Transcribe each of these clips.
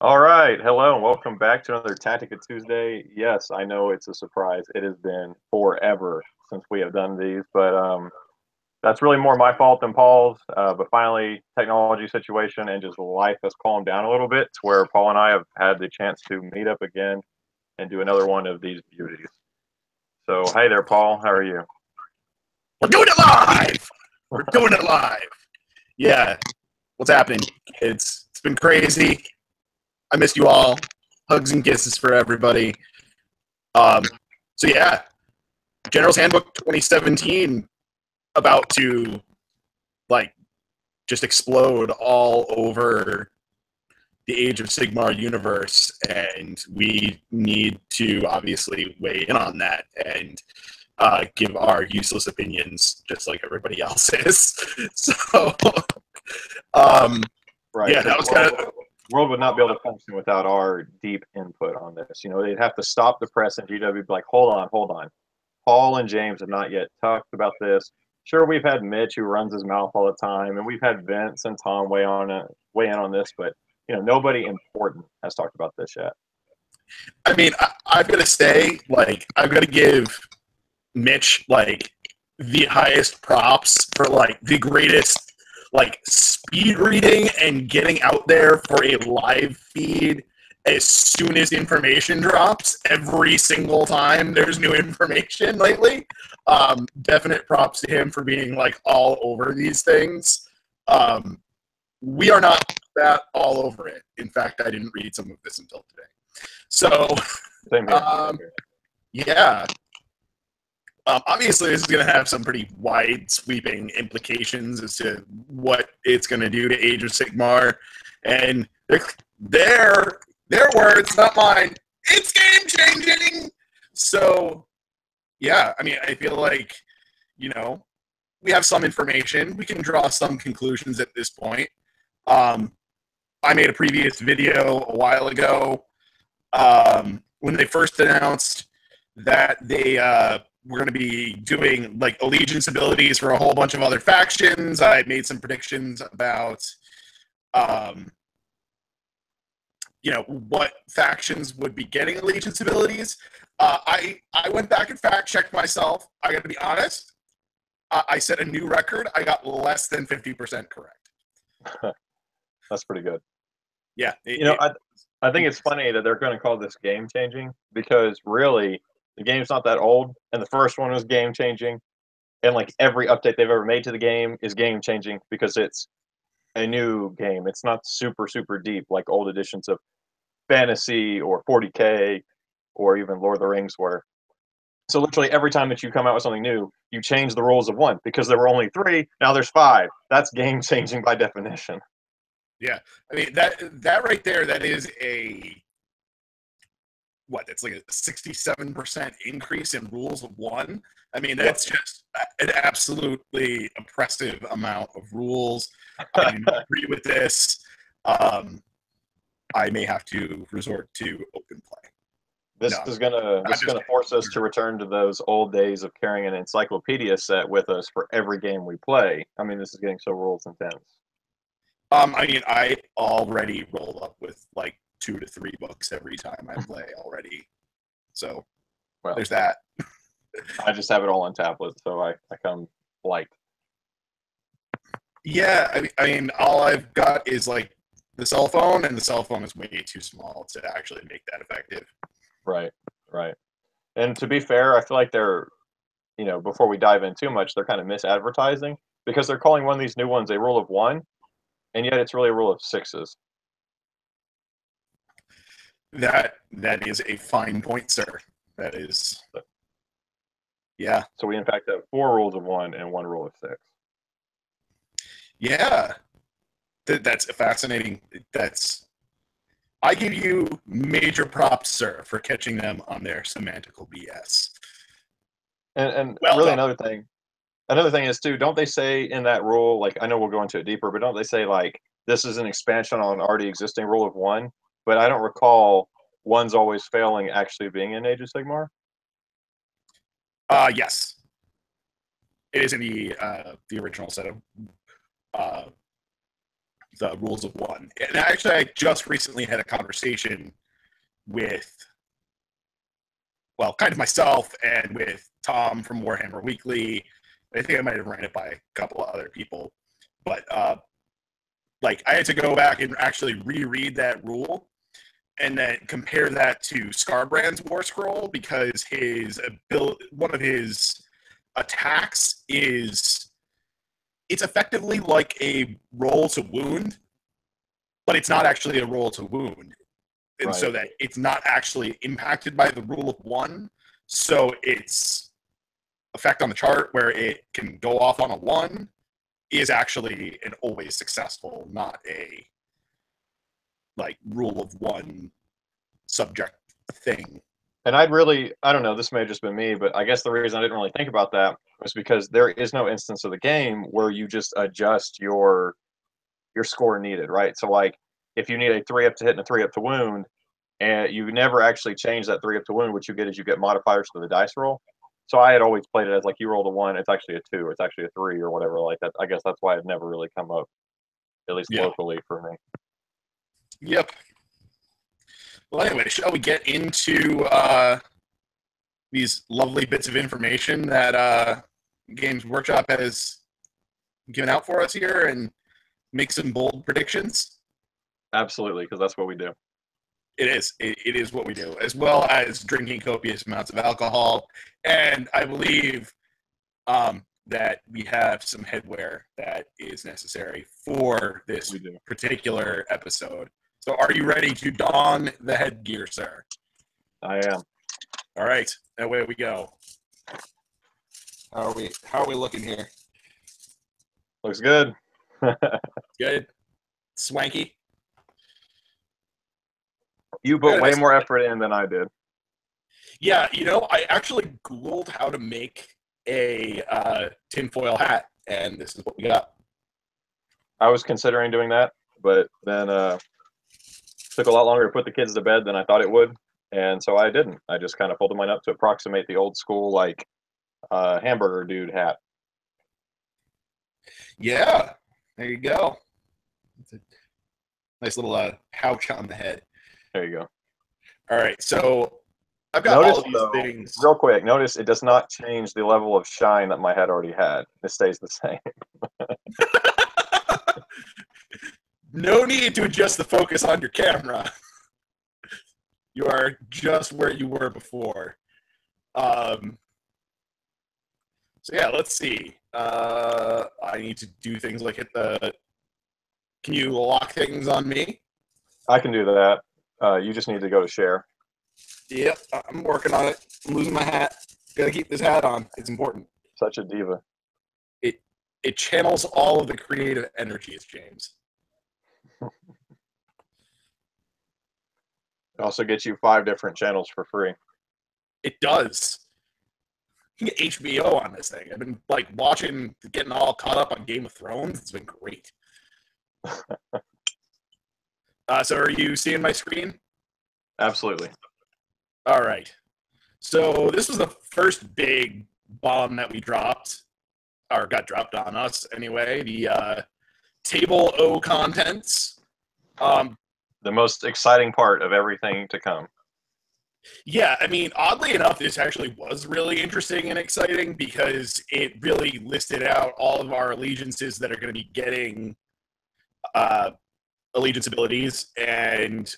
All right, hello and welcome back to another Tactica Tuesday. Yes, I know it's a surprise. It has been forever since we have done these, but that's really more my fault than Paul's. But finally, technology situation and just life has calmed down a little bit to where Paul and I have had the chance to meet up again and do another one of these beauties. So, hey there, Paul. How are you? We're doing it live. We're doing it live. Yeah. What's happening? It's been crazy. I missed you all. Hugs and kisses for everybody. Um, so yeah, General's Handbook 2017 about to like just explode all over the Age of Sigmar universe, and we need to obviously weigh in on that and give our useless opinions just like everybody else is. So Right, yeah, because that was kind of world would not be able to function without our deep input on this. You know, they'd have to stop the press and GW be like, hold on. Paul and James have not yet talked about this. Sure, we've had Mitch who runs his mouth all the time, and we've had Vince and Tom weigh in on this, but nobody important has talked about this yet. I mean, I've got to say, I've got to give Mitch the highest props for the greatest speed reading and getting out there for a live feed as soon as information drops. Every single time there's new information lately. Definite props to him for being all over these things. We are not that all over it. In fact, I didn't read some of this until today. So, Same here. Same here. yeah. Obviously, this is going to have some pretty wide sweeping implications as to what it's going to do to Age of Sigmar. And their words, not mine. It's game changing. So, yeah, I mean, I feel like, we have some information. We can draw some conclusions at this point. I made a previous video a while ago when they first announced that they were going to be doing allegiance abilities for a whole bunch of other factions. I made some predictions about what factions would be getting allegiance abilities. I went back and fact checked myself. I got to be honest. I set a new record. I got less than 50% correct. That's pretty good. Yeah. I think it's funny that they're going to call this game changing because really the game's not that old, and the first one was game changing, and every update they've ever made to the game is game changing because it's a new game. It's not super deep like old editions of Fantasy or 40K or even Lord of the Rings were. So literally every time that you come out with something new, you change the rules of one because there were only three. Now there's five. That's game changing by definition. Yeah, I mean that right there. That is that's like a 67% increase in rules of one. I mean, that's just an absolutely impressive amount of rules. I do not agree with this. I may have to resort to open play. This is gonna force us to return to those old days of carrying an encyclopedia set with us for every game we play. I mean, this is getting so rules intense. I mean, I already roll up with 2 to 3 books every time I play already. So there's that. I just have it all on tablet, so I come light. Yeah, I mean, all I've got is the cell phone, and the cell phone is way too small to actually make that effective. Right. And to be fair, I feel like they're, before we dive in too much, they're kind of misadvertising because they're calling one of these new ones a rule of one, and yet it's really a rule of sixes. That is a fine point, sir. That is, yeah. So we in fact have 4 rules of one and 1 rule of 6. Yeah, that's fascinating. I give you major props, sir, for catching them on their semantical BS. And really another thing is too, don't they say in that rule, I know we'll go into it deeper, but don't they say this is an expansion on an already existing rule of one? But I don't recall one's always failing actually being in Age of Sigmar. Yes, it is in the original set of the rules of one. And actually, I just recently had a conversation with, well, kind of myself and with Tom from Warhammer Weekly. I think I might have ran it by a couple of other people, but like I had to go back and actually reread that rule and then compare that to Scarbrand's War Scroll, because one of his attacks is, it's effectively like a roll to wound, but it's not actually a roll to wound. And so that it's not actually impacted by the rule of one. So its effect on the chart where it can go off on a one is actually an always successful, not a like rule of one subject thing. And I don't know, this may have just been me, but I guess the reason I didn't really think about that was because there is no instance of the game where you just adjust your score needed, right? So like if you need a 3-up to hit and a 3-up to wound, and you never actually change that 3-up to wound, what you get is you get modifiers to the dice roll. So I had always played it as like you roll a 1, it's actually a 2, or it's actually a 3 or whatever like that. I guess that's why it never really come up, at least locally for me. Yep. Well, anyway, shall we get into these lovely bits of information that Games Workshop has given out for us here and make some bold predictions? Absolutely, because that's what we do. It is. It is what we do, as well as drinking copious amounts of alcohol. And I believe that we have some headwear that is necessary for this particular episode. So are you ready to don the headgear, sir? I am. All right. Away we go. How are we looking here? Looks good. Good. Swanky. You put way more effort in than I did. Yeah, I actually Googled how to make a tinfoil hat, and this is what we got. I was considering doing that, but then took a lot longer to put the kids to bed than I thought it would, and so I didn't. I just kind of folded mine up to approximate the old school like hamburger dude hat. Yeah, there you go. It's a nice little pouch on the head. There you go. All right, so I've got all of these things. Real quick, notice it does not change the level of shine that my head already had. It stays the same. No need to adjust the focus on your camera. You are just where you were before. So yeah, let's see. I need to do things like hit the... Can you lock things on me? I can do that. You just need to go to share. Yep, I'm working on it. I'm losing my hat. Gotta keep this hat on. It's important. Such a diva. It channels all of the creative energies, James. It also gets you 5 different channels for free. It does. You can get HBO on this thing. I've been like watching, getting all caught up on Game of Thrones. It's been great. So are you seeing my screen? Absolutely. All right. So this was the first big bomb that we dropped, or got dropped on us anyway. The Table O contents. The most exciting part of everything to come. Yeah, I mean, oddly enough, this actually was really interesting and exciting because it really listed out all of our allegiances that are going to be getting allegiance abilities and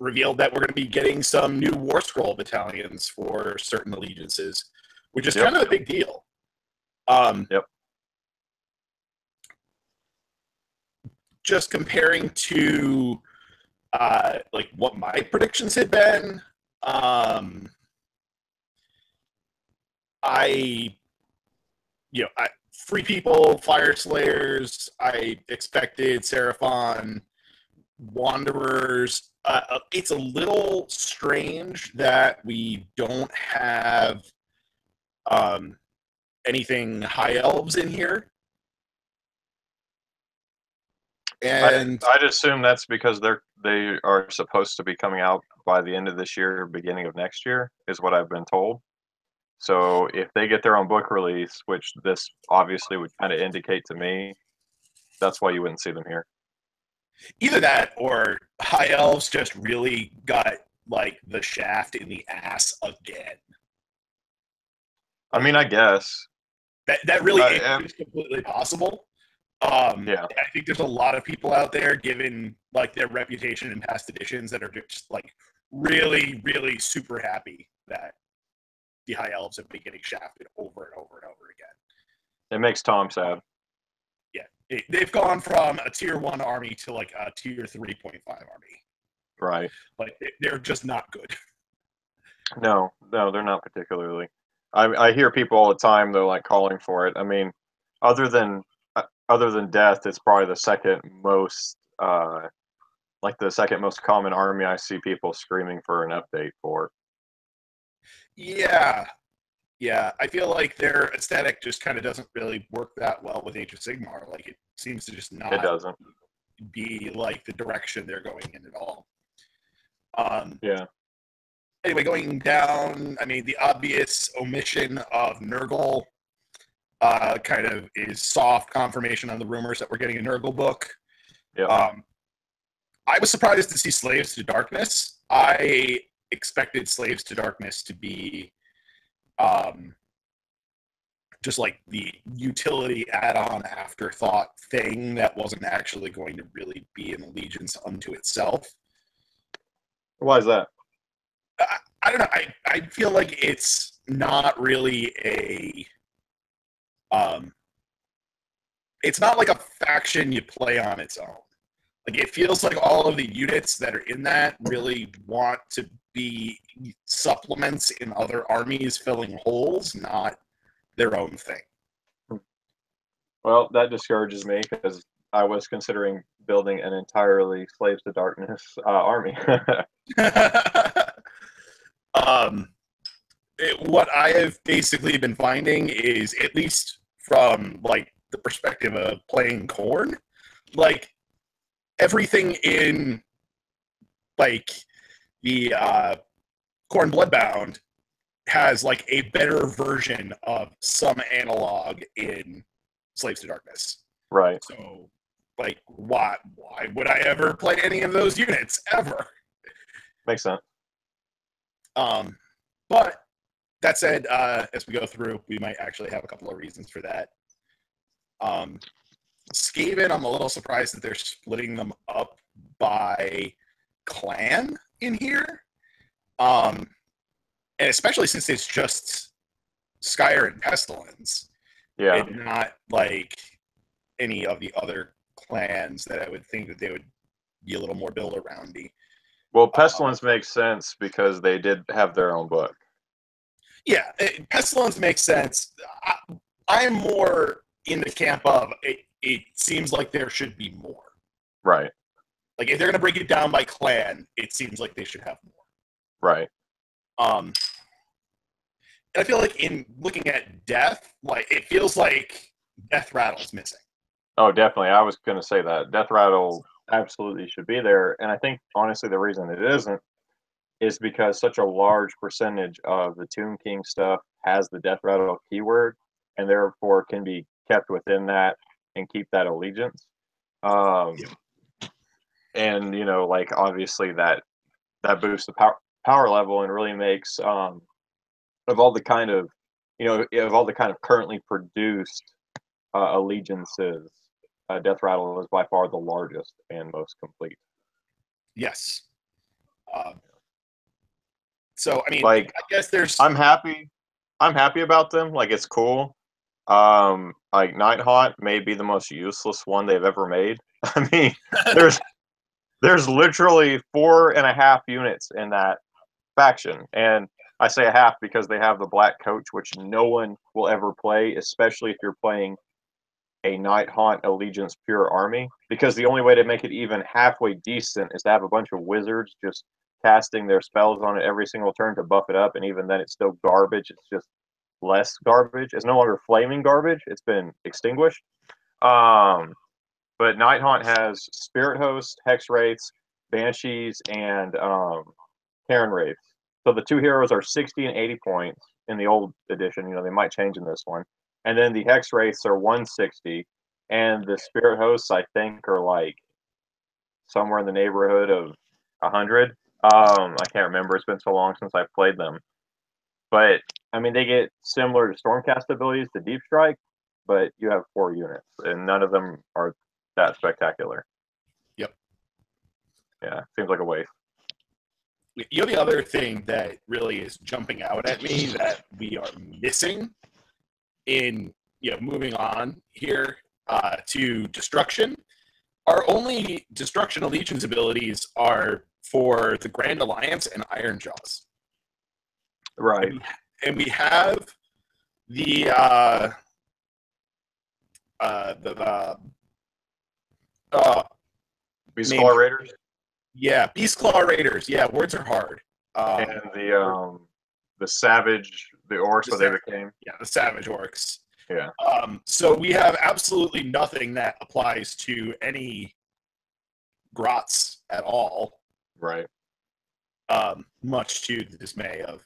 revealed that we're going to be getting some new War Scroll battalions for certain allegiances, which is kind of a big deal. Just comparing to like what my predictions had been, Free People, Fire Slayers, I expected Seraphon, Wanderers. It's a little strange that we don't have anything High Elves in here. And I'd assume that's because they are supposed to be coming out by the end of this year, beginning of next year, is what I've been told. So if they get their own book release, which this obviously would kind of indicate to me, that's why you wouldn't see them here. Either that or High Elves just really got like the shaft in the ass again. I mean, I guess. That really is completely possible. Yeah. I think there's a lot of people out there, given like their reputation in past editions, that are just like really, really super happy that the High Elves have been getting shafted over and over and over again. It makes Tom sad. Yeah, they've gone from a tier 1 army to like a tier 3.5 army. Right. Like they're just not good. No, they're not particularly. I hear people all the time. They're like calling for it. I mean, other than other than death, it's probably the second most like the second most common army I see people screaming for an update for. Yeah, yeah. I feel like their aesthetic just kind of doesn't really work that well with Age of Sigmar. Like it seems to just It not doesn't. be like the direction they're going in at all. Yeah. Anyway, going down, I mean, the obvious omission of Nurgle kind of is soft confirmation on the rumors that we're getting a Nurgle book. Yeah. I was surprised to see Slaves to Darkness. I expected Slaves to Darkness to be just like the utility add-on afterthought thing that wasn't actually going to really be an allegiance unto itself. Why is that? I don't know. I feel like it's not really it's not like a faction you play on its own. Like it feels like all of the units that are in that really want to be supplements in other armies filling holes, not their own thing. Well, that discourages me because I was considering building an entirely Slaves to Darkness army. What I have basically been finding is, at least from like the perspective of playing Corn, like everything in like the Corn Bloodbound has like a better version of some analog in Slaves to Darkness. Right. So, like, why would I ever play any of those units ever? Makes sense. But that said, as we go through, we might actually have a couple of reasons for that. Skaven, I'm a little surprised that they're splitting them up by clan in here. And especially since it's just Skyr and Pestilence. Yeah. And not like any of the other clans that I would think that they would be a little more build aroundy. Well, Pestilence makes sense because they did have their own book. Yeah, Pestilence makes sense. I'm more in the camp of it seems like there should be more. Right. Like if they're gonna break it down by clan, it seems like they should have more. Right. And I feel like in looking at Death, like it feels like Death Rattle's missing. Oh, definitely. I was going to say that Death Rattle absolutely should be there, and I think honestly the reason it isn't is because such a large percentage of the Tomb King stuff has the Death Rattle keyword, and therefore can be kept within that and keep that allegiance. Yeah. And like obviously that boosts the power level and really makes of all the kind of of all the kind of currently produced allegiances, Death Rattle is by far the largest and most complete. Yes. So I mean, like I guess there's. I'm happy about them. Like it's cool. Like Nighthaunt may be the most useless one they've ever made. I mean, there's literally 4.5 units in that faction, and I say a half because they have the Black Coach, which no one will ever play, especially if you're playing a Nighthaunt Allegiance pure army, because the only way to make it even halfway decent is to have a bunch of wizards just casting their spells on it every single turn to buff it up, and even then it's still garbage. It's just less garbage. It's no longer flaming garbage. It's been extinguished. But Nighthaunt has Spirit Host, Hex Wraiths, Banshees, and Karen Wraiths. So the two heroes are 60 and 80 points in the old edition. They might change in this one. And then the Hex Wraiths are 160, and the Spirit Hosts, I think, are like somewhere in the neighborhood of 100. I can't remember. It's been so long since I've played them. But I mean, they get similar to Stormcast abilities to Deep Strike, but you have 4 units, and none of them are that spectacular. Yep. Yeah, seems like a waste. You know, the other thing that really is jumping out at me that we are missing in, moving on here to Destruction, our only Destruction Allegiance abilities are for the Grand Alliance and Ironjaws. Right. And we have the Beast Claw Raiders. Yeah, Beast Claw Raiders. Yeah, words are hard. And the Savage, the Orcs, what they became. Yeah, the Savage Orcs. Yeah. So we have absolutely nothing that applies to any grots at all. Right. Much to the dismay of,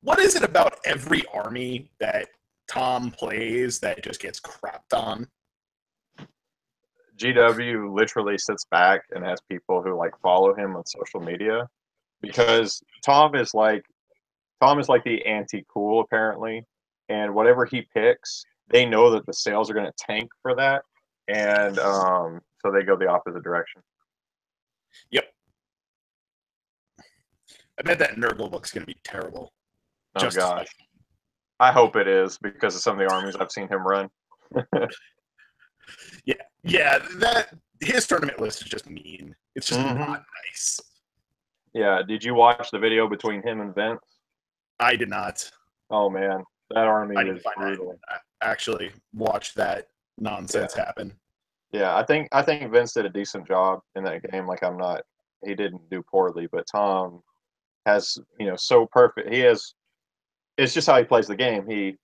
what is it about every army that Tom plays that just gets crapped on? GW literally sits back and has people who like follow him on social media because Tom is like the anti-cool apparently, and whatever he picks, they know that the sales are going to tank for that, and so they go the opposite direction. Yep. I bet that Nurgle book's going to be terrible. Oh gosh. I hope it is because of some of the armies I've seen him run. Yeah, that his tournament list is just mean. It's just not nice. Yeah, did you watch the video between him and Vince? I did not. Oh man, that army is brutal. I actually watched that nonsense happen. Yeah, I think Vince did a decent job in that game. Like he didn't do poorly, but Tom has, so perfect. It's just how he plays the game. He,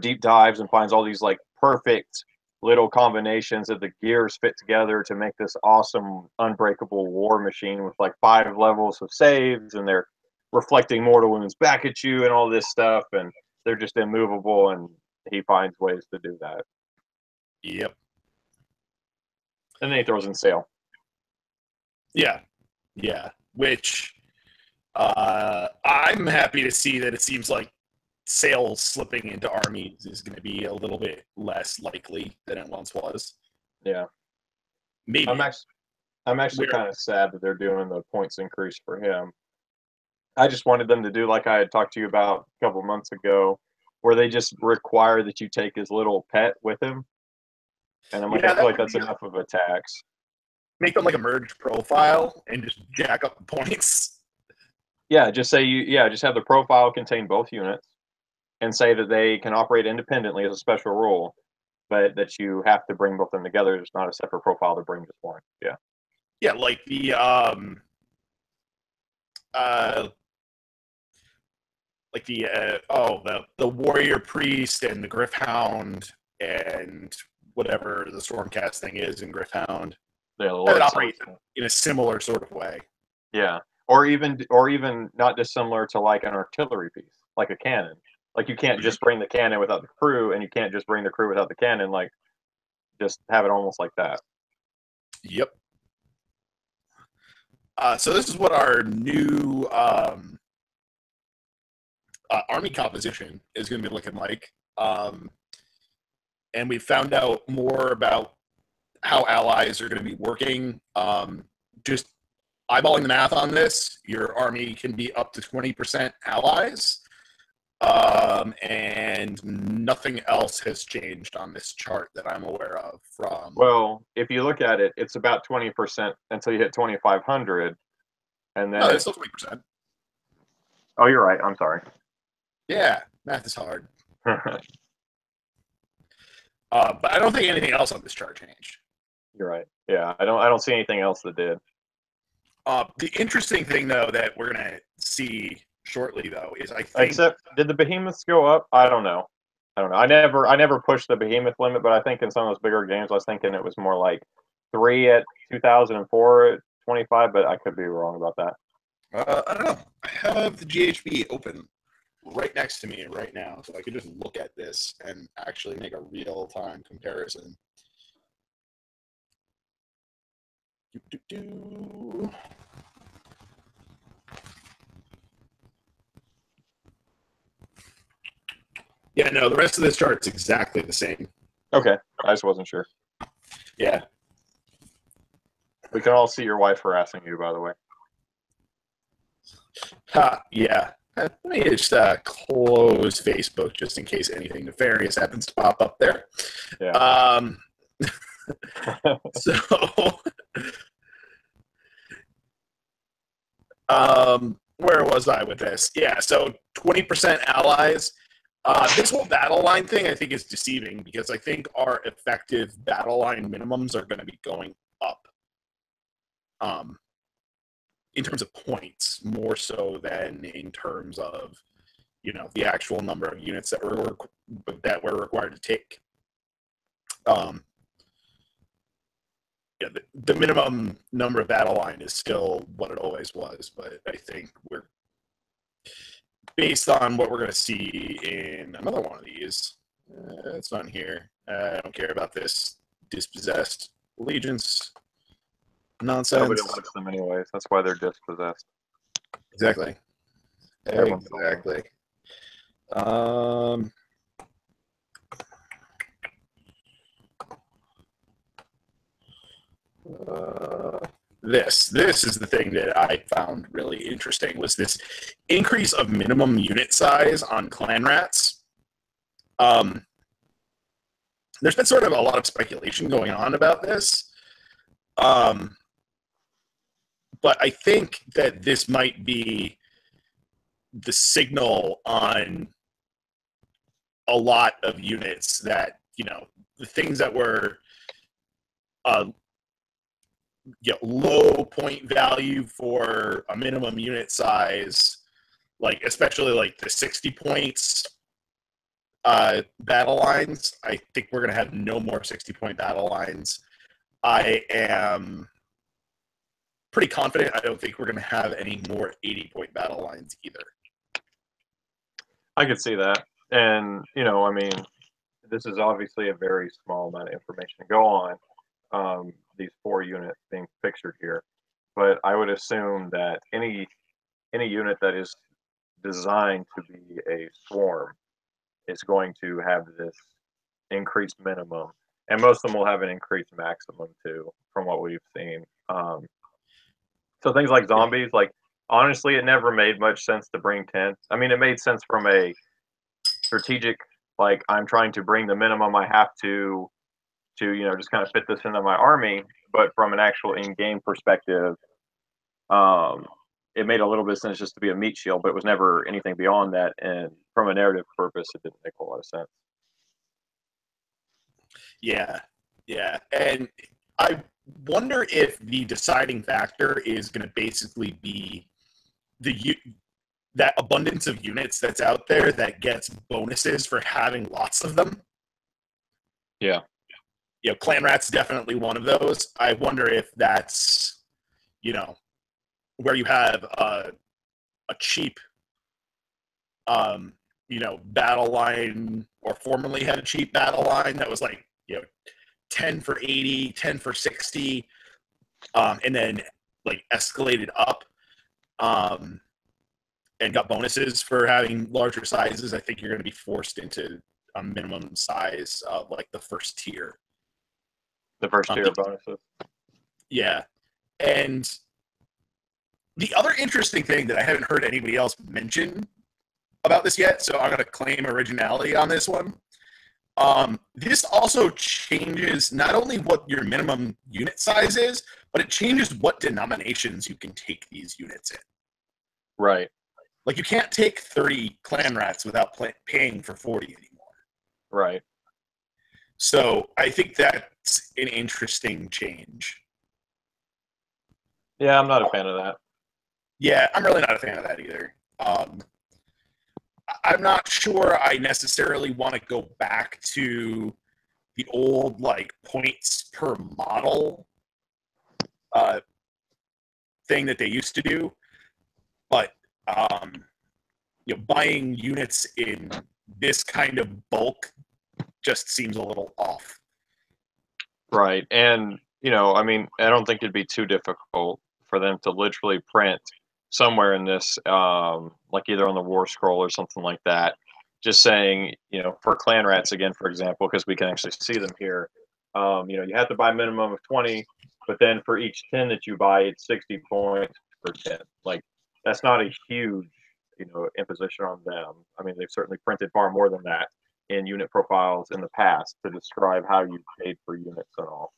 deep dives and finds all these like perfect little combinations that the gears fit together to make this awesome unbreakable war machine with like 5 levels of saves, and they're reflecting mortal wounds back at you and all this stuff, and they're just immovable, and he finds ways to do that. Yep. And then he throws in Sail. Yeah. Which I'm happy to see that it seems like Sail slipping into armies is going to be a little bit less likely than it once was. Yeah. Maybe. I'm actually kind of sad that they're doing the points increase for him. I just wanted them to do like I had talked to you about a couple months ago, where they just require that you take his little pet with him. And I'm like, I feel like that's enough of a tax. Make them like a merge profile and just jack up the points. Yeah, just say just have the profile contain both units, and say that they can operate independently as a special rule, but that you have to bring both of them together. There's not a separate profile to bring just one. Yeah. Yeah, like the the warrior priest and the Gryph-hound and whatever the Stormcast thing is in Gryph-hound. They operate in a similar sort of way. Yeah. Or even not dissimilar to like an artillery piece, like a cannon. Like you can't just bring the cannon without the crew, and you can't just bring the crew without the cannon. Like, just have it almost like that. Yep. So this is what our new army composition is going to be looking like. And we found out more about how allies are going to be working. Just eyeballing the math on this, your army can be up to 20% allies. And nothing else has changed on this chart that I'm aware of. Well, if you look at it, it's about 20% until you hit 2,500, and then it's still 20%. Oh, you're right. I'm sorry. Yeah, math is hard. But I don't think anything else on this chart changed. You're right. Yeah, I don't see anything else that did. The interesting thing, though, that we're gonna see shortly, though, is I think. Except, did the behemoths go up? I don't know. I never pushed the behemoth limit, but I think in some of those bigger games, I was thinking it was more like 3 at 2004 at 25, but I could be wrong about that. I don't know. I have the GHB open right next to me right now, so I could just look at this and actually make a real-time comparison. Yeah, no, the rest of this chart's exactly the same. Okay, I just wasn't sure. Yeah. We can all see your wife harassing you, by the way. Yeah. Let me just close Facebook just in case anything nefarious happens to pop up there. Yeah. So, where was I with this? Yeah, so 20% allies. This whole battle line thing, I think, is deceiving because I think our effective battle line minimums are going to be going up. In terms of points, more so than in terms of, the actual number of units that we're required to take. Yeah, the minimum number of battle line is still what it always was, but I think we're based on what we're going to see in another one of these. It's not in here. I don't care about this dispossessed allegiance nonsense. Nobody likes them anyways. That's why they're dispossessed. Exactly. Exactly. This is the thing that I found really interesting was this increase of minimum unit size on clan rats. There's been sort of a lot of speculation going on about this. But I think that this might be the signal on a lot of units that, the things that were low point value for a minimum unit size, like especially like the 60 points battle lines. I think we're going to have no more 60-point battle lines. I am pretty confident I don't think we're going to have any more 80-point battle lines either. I could see that. And, I mean, this is obviously a very small amount of information to go on, these 4 units being pictured here. But I would assume that any unit that is designed to be a swarm is going to have this increased minimum. And most of them will have an increased maximum, too, from what we've seen. So things like zombies, like, honestly, it never made much sense to bring 10. I mean, it made sense from a strategic, like, I'm trying to bring the minimum I have to just kind of fit this into my army. But from an actual in-game perspective, it made a little bit of sense just to be a meat shield, but it was never anything beyond that. And from a narrative purpose, it didn't make a lot of sense. Yeah. And I wonder if the deciding factor is going to basically be that abundance of units that's out there that gets bonuses for having lots of them. Yeah. Clan Rat's definitely one of those. I wonder if that's, where you have a cheap, battle line, or formerly had a cheap battle line that was like, 10 for 80, 10 for 60, and then like escalated up, and got bonuses for having larger sizes. I think you're going to be forced into a minimum size of like the first tier. The first tier of bonuses. Yeah. And the other interesting thing that I haven't heard anybody else mention about this yet, so I'm going to claim originality on this one. This also changes not only what your minimum unit size is, but it changes what denominations you can take these units in. Right. Like, you can't take 30 clan rats without paying for 40 anymore. Right. So I think that's an interesting change. Yeah, I'm not a fan of that. Yeah, I'm really not a fan of that either. I'm not sure I necessarily want to go back to the old, like, points per model thing that they used to do. But, buying units in this kind of bulk just seems a little off. Right. And, I mean, I don't think it'd be too difficult for them to literally print somewhere in this, like either on the War Scroll or something like that, just saying, for clan rats again, for example, because we can actually see them here. You have to buy a minimum of 20, but then for each 10 that you buy, it's 60 points per 10. Like, that's not a huge, imposition on them. I mean, they've certainly printed far more than that in unit profiles in the past to describe how you paid for units and all.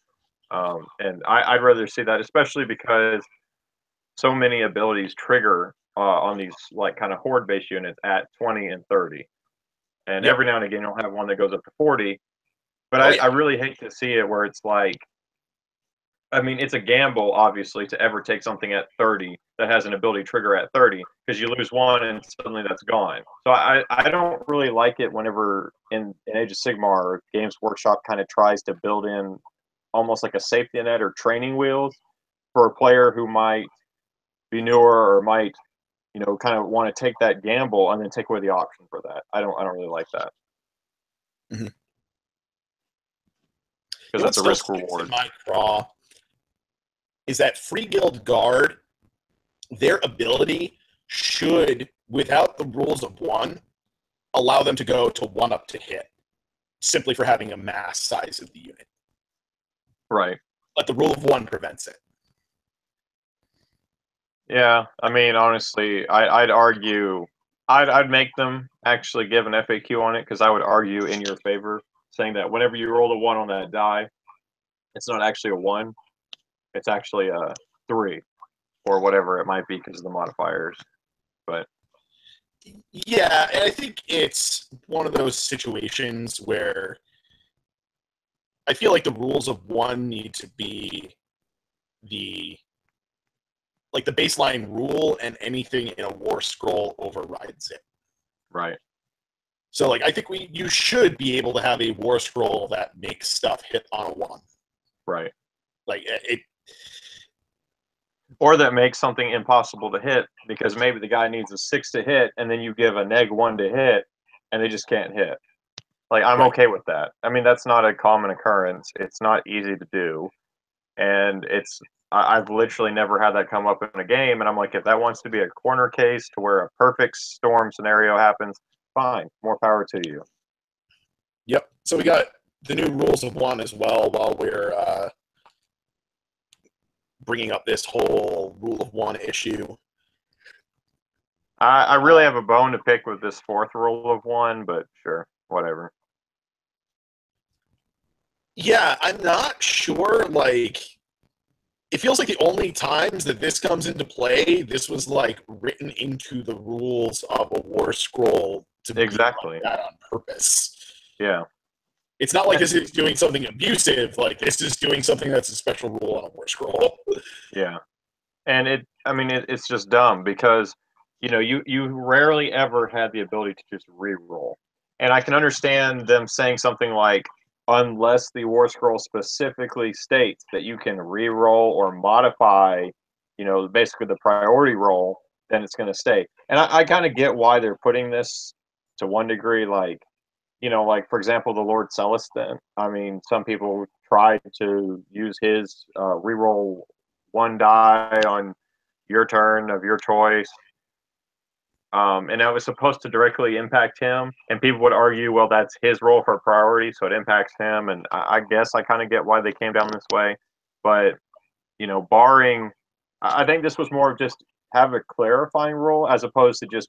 And I'd rather see that, especially because so many abilities trigger on these like kind of horde based units at 20 and 30. And Yep. every now and again, you'll have one that goes up to 40. But Oh, yeah. I really hate to see it where it's like, I mean, it's a gamble, obviously, to ever take something at 30 that has an ability trigger at 30 because you lose one and suddenly that's gone. So I don't really like it whenever in Age of Sigmar, Games Workshop kind of tries to build in almost like a safety net or training wheels for a player who might be newer or might, kind of want to take that gamble and then take away the option for that. I don't really like that. Mm-hmm. Because that's a risk reward. In my craw is that Free Guild Guard, their ability should, without the rules of 1, allow them to go to 1 up to hit, simply for having a mass size of the unit. Right. But the rule of 1 prevents it. Yeah, I mean, honestly, I'd argue, I'd make them actually give an FAQ on it because I would argue in your favor, saying that whenever you roll a 1 on that die, it's not actually a 1, it's actually a 3 or whatever it might be because of the modifiers. But yeah, and I think it's one of those situations where I feel like the rules of 1 need to be the baseline rule, and anything in a War Scroll overrides it. Right. So, I think you should be able to have a War Scroll that makes stuff hit on a 1. Right. It. Or that makes something impossible to hit because maybe the guy needs a 6 to hit, and then you give a -1 to hit, and they just can't hit. I'm Right. okay with that. I mean, that's not a common occurrence. It's not easy to do, and I've literally never had that come up in a game, and I'm like, if that wants to be a corner case to where a perfect storm scenario happens, fine, more power to you. Yep. So we got the new rules of 1 as well while we're bringing up this whole rule of 1 issue. I really have a bone to pick with this 4th rule of 1, but sure, whatever. Yeah, I'm not sure, it feels like the only times that this comes into play, this was written into the rules of a War Scroll to exactly be like that on purpose. Yeah. It's not like this is doing something abusive. This is doing something that's a special rule on a War Scroll. Yeah. And it's just dumb because, you rarely ever had the ability to just re-roll. And I can understand them saying something like, unless the War Scroll specifically states that you can re-roll or modify, basically the priority roll, then it's going to stay. And I kind of get why they're putting this to one degree, for example, the Lord Celestin. I mean, some people tried to use his reroll 1 die on your turn of your choice, and that was supposed to directly impact him. And people would argue, well, that's his role for priority, so it impacts him. And I guess I kind of get why they came down this way, but barring, I think this was more of just have a clarifying role as opposed to just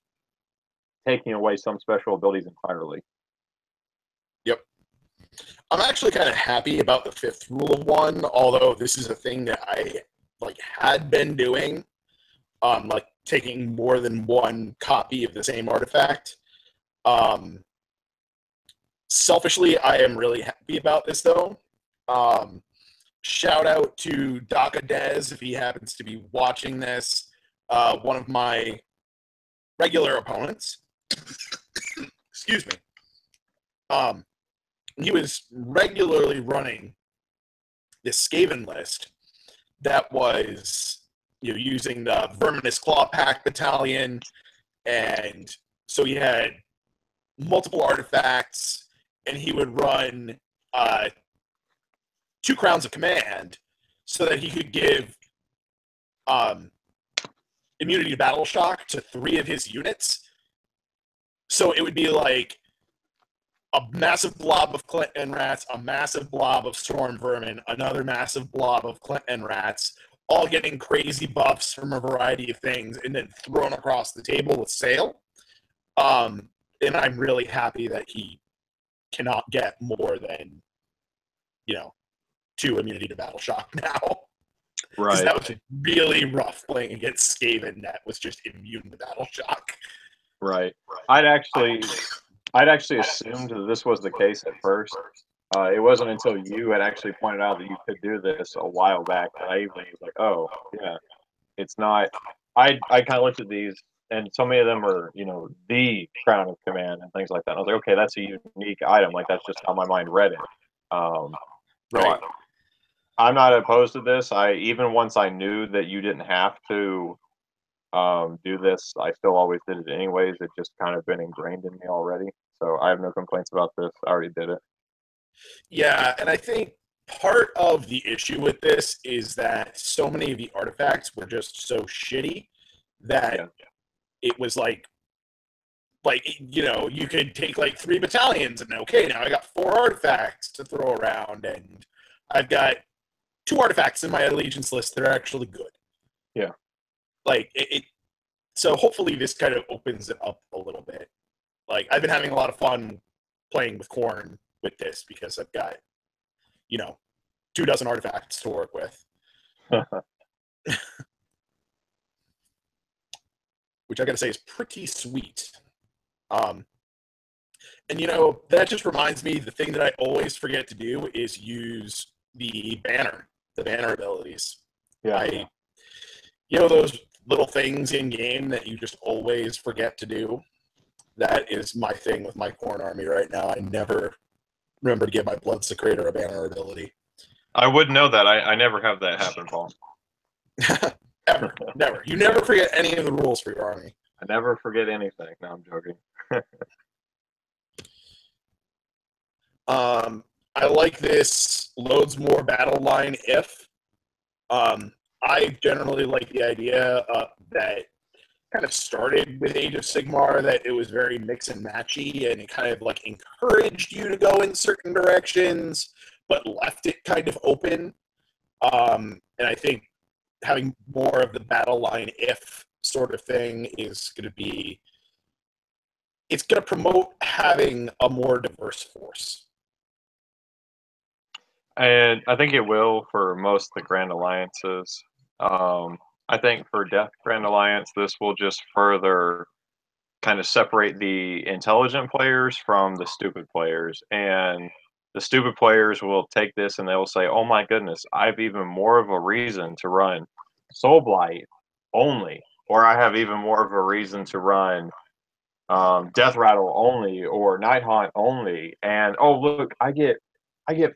taking away some special abilities entirely. Yep. I'm actually kind of happy about the 5th rule of 1, although this is a thing that I had been doing, taking more than 1 copy of the same artifact. Selfishly, I am really happy about this though. Shout out to Daka Dez if he happens to be watching this. One of my regular opponents. Excuse me. He was regularly running this Skaven list that was using the Verminous Claw Pack Battalion, and so he had multiple artifacts, and he would run 2 Crowns of Command, so that he could give immunity to battle shock to 3 of his units. So it would be like a massive blob of Clinton rats, a massive blob of storm vermin, another massive blob of Clinton rats, all getting crazy buffs from a variety of things, and then thrown across the table with sail. And I'm really happy that he cannot get more than, 2 immunity to battle shock now. Because that was really rough playing against Skaven that was just immune to battle shock. Right. I'd actually assumed that this was the case at first. It wasn't until you had actually pointed out that you could do this a while back that I even was like, oh, yeah, it's not. I kind of looked at these, and so many of them are, the Crown of Command and things like that. And I was like, okay, that's a unique item. Like, that's just how my mind read it. Right. I'm not opposed to this. Even once I knew that you didn't have to do this, I still always did it anyways. It just kind of been ingrained in me already. So I have no complaints about this. I already did it. Yeah, and I think part of the issue with this is that so many of the artifacts were just so shitty that it was like you could take like 3 battalions and okay, now I got 4 artifacts to throw around, and I've got 2 artifacts in my allegiance list that are actually good. Yeah. Like so hopefully this kind of opens it up a little bit. Like, I've been having a lot of fun playing with Khorne with this because I've got 2 dozen artifacts to work with. Which I gotta say is pretty sweet. And that just reminds me, the thing that I always forget to do is use the banner abilities. Yeah. Those little things in game that you just always forget to do. That is my thing with my Khorne army right now. I never remember to give my Blood Secretor a banner ability. I wouldn't know that. I never have that happen, Paul. Ever. Never. You never forget any of the rules for your army. I never forget anything. No, I'm joking. I like this loads more battle line if. I generally like the idea that kind of started with Age of Sigmar, that it was very mix and matchy, and it kind of like encouraged you to go in certain directions, but left it kind of open. And I think having more of the battle line if sort of thing is going to be, it's going to promote having a more diverse force. And I think it will for most of the Grand Alliances. I think for Death Grand Alliance, this will just further kind of separate the intelligent players from the stupid players. And the stupid players will take this and they will say, oh my goodness, I have even more of a reason to run Soul Blight only. Or I have even more of a reason to run Death Rattle only or Night Haunt only. And oh look, I get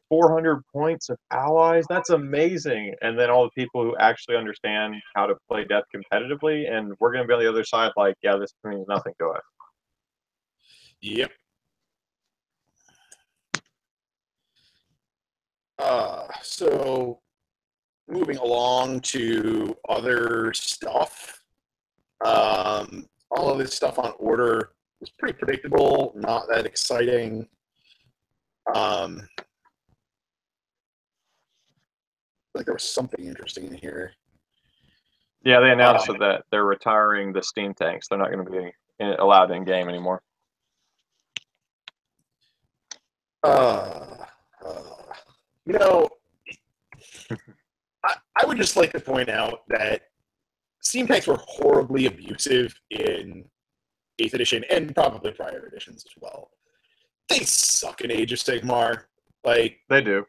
400 points of allies. That's amazing. And then all the people who actually understand how to play Death competitively, and we're going to be on the other side like, yeah, this means nothing to us. Yep. So moving along to other stuff. All of this stuff on order was pretty predictable, not that exciting. Like there was something interesting in here. Yeah, they announced that they're retiring the steam tanks. They're not going to be allowed in game anymore. I would just like to point out that steam tanks were horribly abusive in 8th edition and probably prior editions as well. They suck in Age of Sigmar. Like, they do.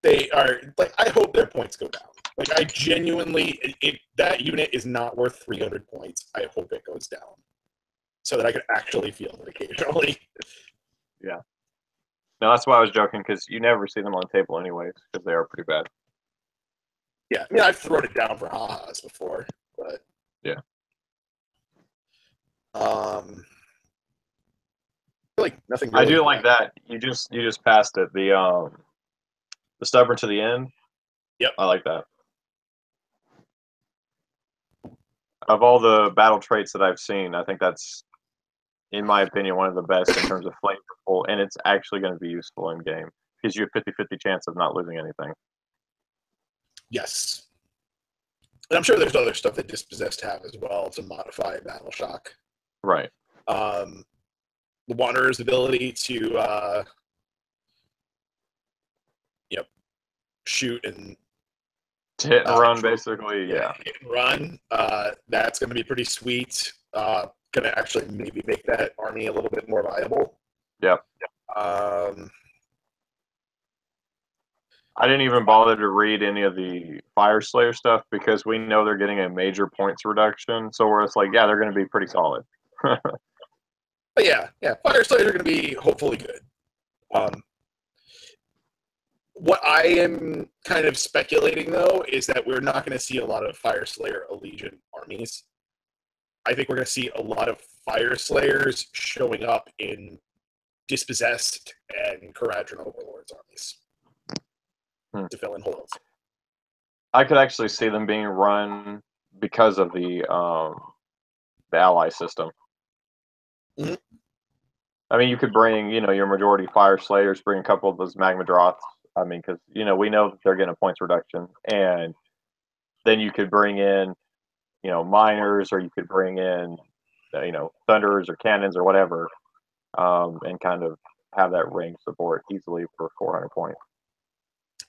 They are like, I hope their points go down. Like, I genuinely, if that unit is not worth 300 points, I hope it goes down so that I could actually feel it occasionally. Yeah. No, that's why I was joking, because you never see them on the table anyways, because they are pretty bad. Yeah, I mean, I've thrown it down for ha-has before, but yeah. Like nothing. Really I do like that. You just passed it. The stubborn to the end. Yep. I like that. Of all the battle traits that I've seen, I think that's, in my opinion, one of the best in terms of flavorful, and it's actually going to be useful in game. Gives you a 50-50 chance of not losing anything. Yes. And I'm sure there's other stuff that Dispossessed have as well to modify Battle Shock. Right. The Wanderer's ability to, shoot and To hit and run, basically, yeah. hit and run. That's going to be pretty sweet. Going to actually maybe make that army a little bit more viable. Yep. Um, I didn't even bother to read any of the Fire Slayer stuff because we know they're getting a major points reduction. So we're just like, yeah, they're going to be pretty solid. but yeah, Fire Slayers are going to be hopefully good. What I am kind of speculating, though, is that we're not going to see a lot of Fire Slayer Allegiant armies. I think we're going to see a lot of Fire Slayers showing up in Dispossessed and Kharadron Overlords armies to fill in holes. I could actually see them being run because of the ally system. Mm-hmm. I mean, you could bring, your majority Fire Slayers, bring a couple of those Magma Droths. I mean, because, we know that they're getting a points reduction. And then you could bring in, miners, or you could bring in, thunders or cannons or whatever, and kind of have that range support easily for 400 points.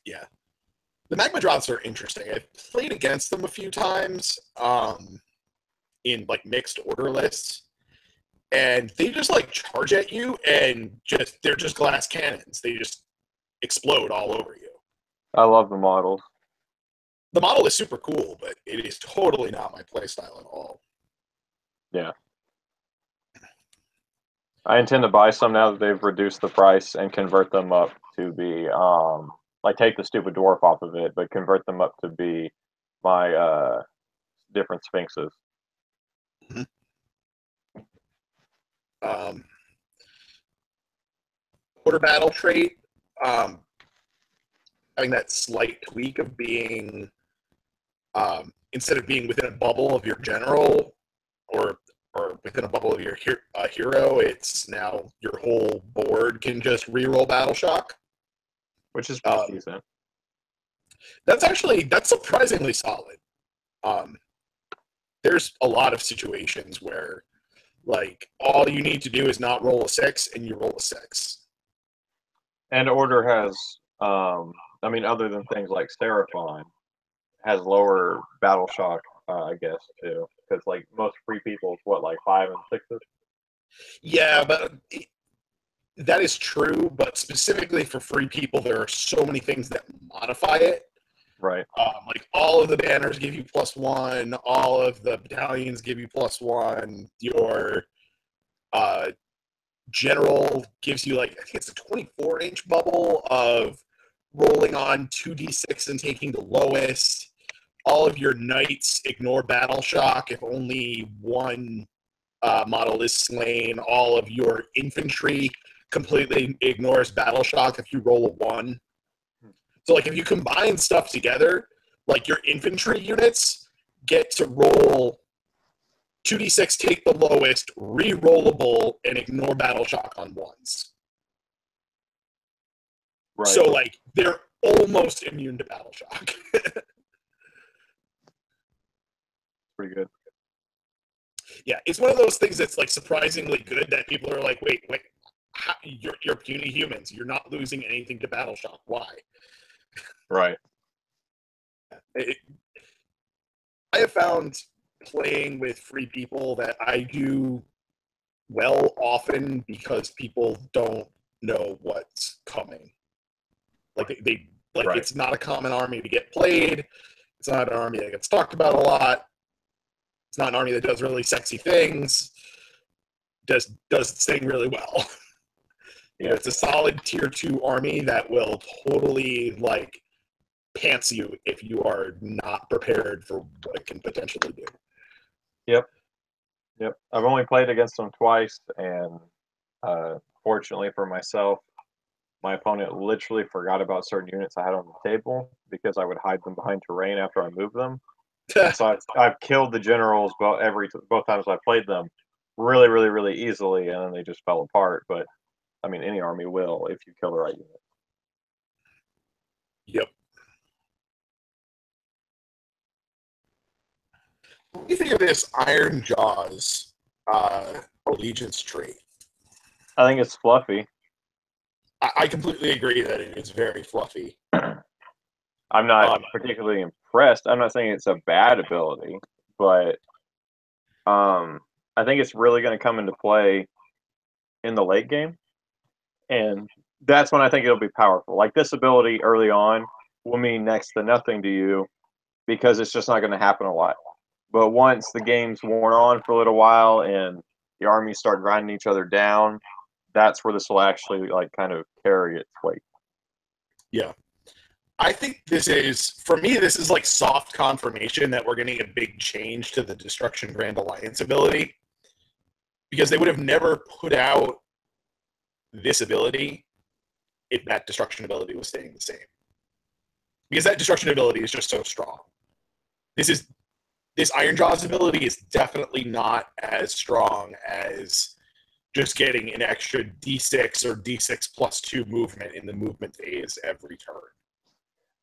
Yeah. The Magma Droths are interesting. I've played against them a few times in mixed order lists. And they just charge at you and they're just glass cannons. They just explode all over you. I love the models. The model is super cool, but it is totally not my playstyle at all. Yeah. I intend to buy some now that they've reduced the price and convert them up to be take the stupid dwarf off of it, but convert them up to be my different sphinxes. Mm-hmm. Quarter battle trait, having that slight tweak of being instead of being within a bubble of your general or within a bubble of your hero, it's now your whole board can just reroll Battle Shock, which is pretty decent. That's surprisingly solid. There's a lot of situations where all you need to do is not roll a 6 and you roll a 6. And Order has, other than things like Seraphon, has lower Battle Shock, I guess, too. Because, most free people is what, 5 and 6s? Yeah, but that is true. But specifically for free people, there are so many things that modify it. Right. All of the banners give you +1. All of the battalions give you +1. Your general gives you I think it's a 24-inch bubble of rolling on 2d6 and taking the lowest. All of your knights ignore Battle Shock if only one model is slain. All of your infantry completely ignores Battle Shock if you roll a 1. So if you combine stuff together, your infantry units get to roll 2d6, take the lowest, re-rollable, and ignore Battle Shock on 1s. Right. So, they're almost immune to Battle Shock. Pretty good. Yeah, it's one of those things that's, surprisingly good that people are wait, you're puny humans. You're not losing anything to Battle Shock. Why? Right. I have found playing with free people that I do well often because people don't know what's coming. They right. It's not a common army to get played. It's not an army that gets talked about a lot. It's not an army that does really sexy things. Does its thing really well. It's a solid tier 2 army that will totally pants you if you are not prepared for what it can potentially do. Yep. I've only played against them twice, and fortunately for myself, my opponent literally forgot about certain units I had on the table because I would hide them behind terrain after I moved them. And so I've killed the generals both times I played them really, really, really easily, and then they just fell apart. But I mean, any army will if you kill the right unit. Yep. What do you think of this Ironjaws allegiance trait? I think it's fluffy. I completely agree that it is very fluffy. I'm not particularly impressed. I'm not saying it's a bad ability, but I think it's really going to come into play in the late game, and that's when I think it'll be powerful. Like this ability early on will mean next to nothing to you because it's just not going to happen a lot. But once the game's worn on for a little while and the armies start grinding each other down, that's where this will actually like kind of carry its weight. Yeah. I think this is, for me, this is like soft confirmation that we're getting a big change to the Destruction Grand Alliance ability. Because they would have never put out this ability if that destruction ability was staying the same. Because that destruction ability is just so strong. This Ironjaws ability is definitely not as strong as just getting an extra D6 or D6 plus 2 movement in the movement phase every turn.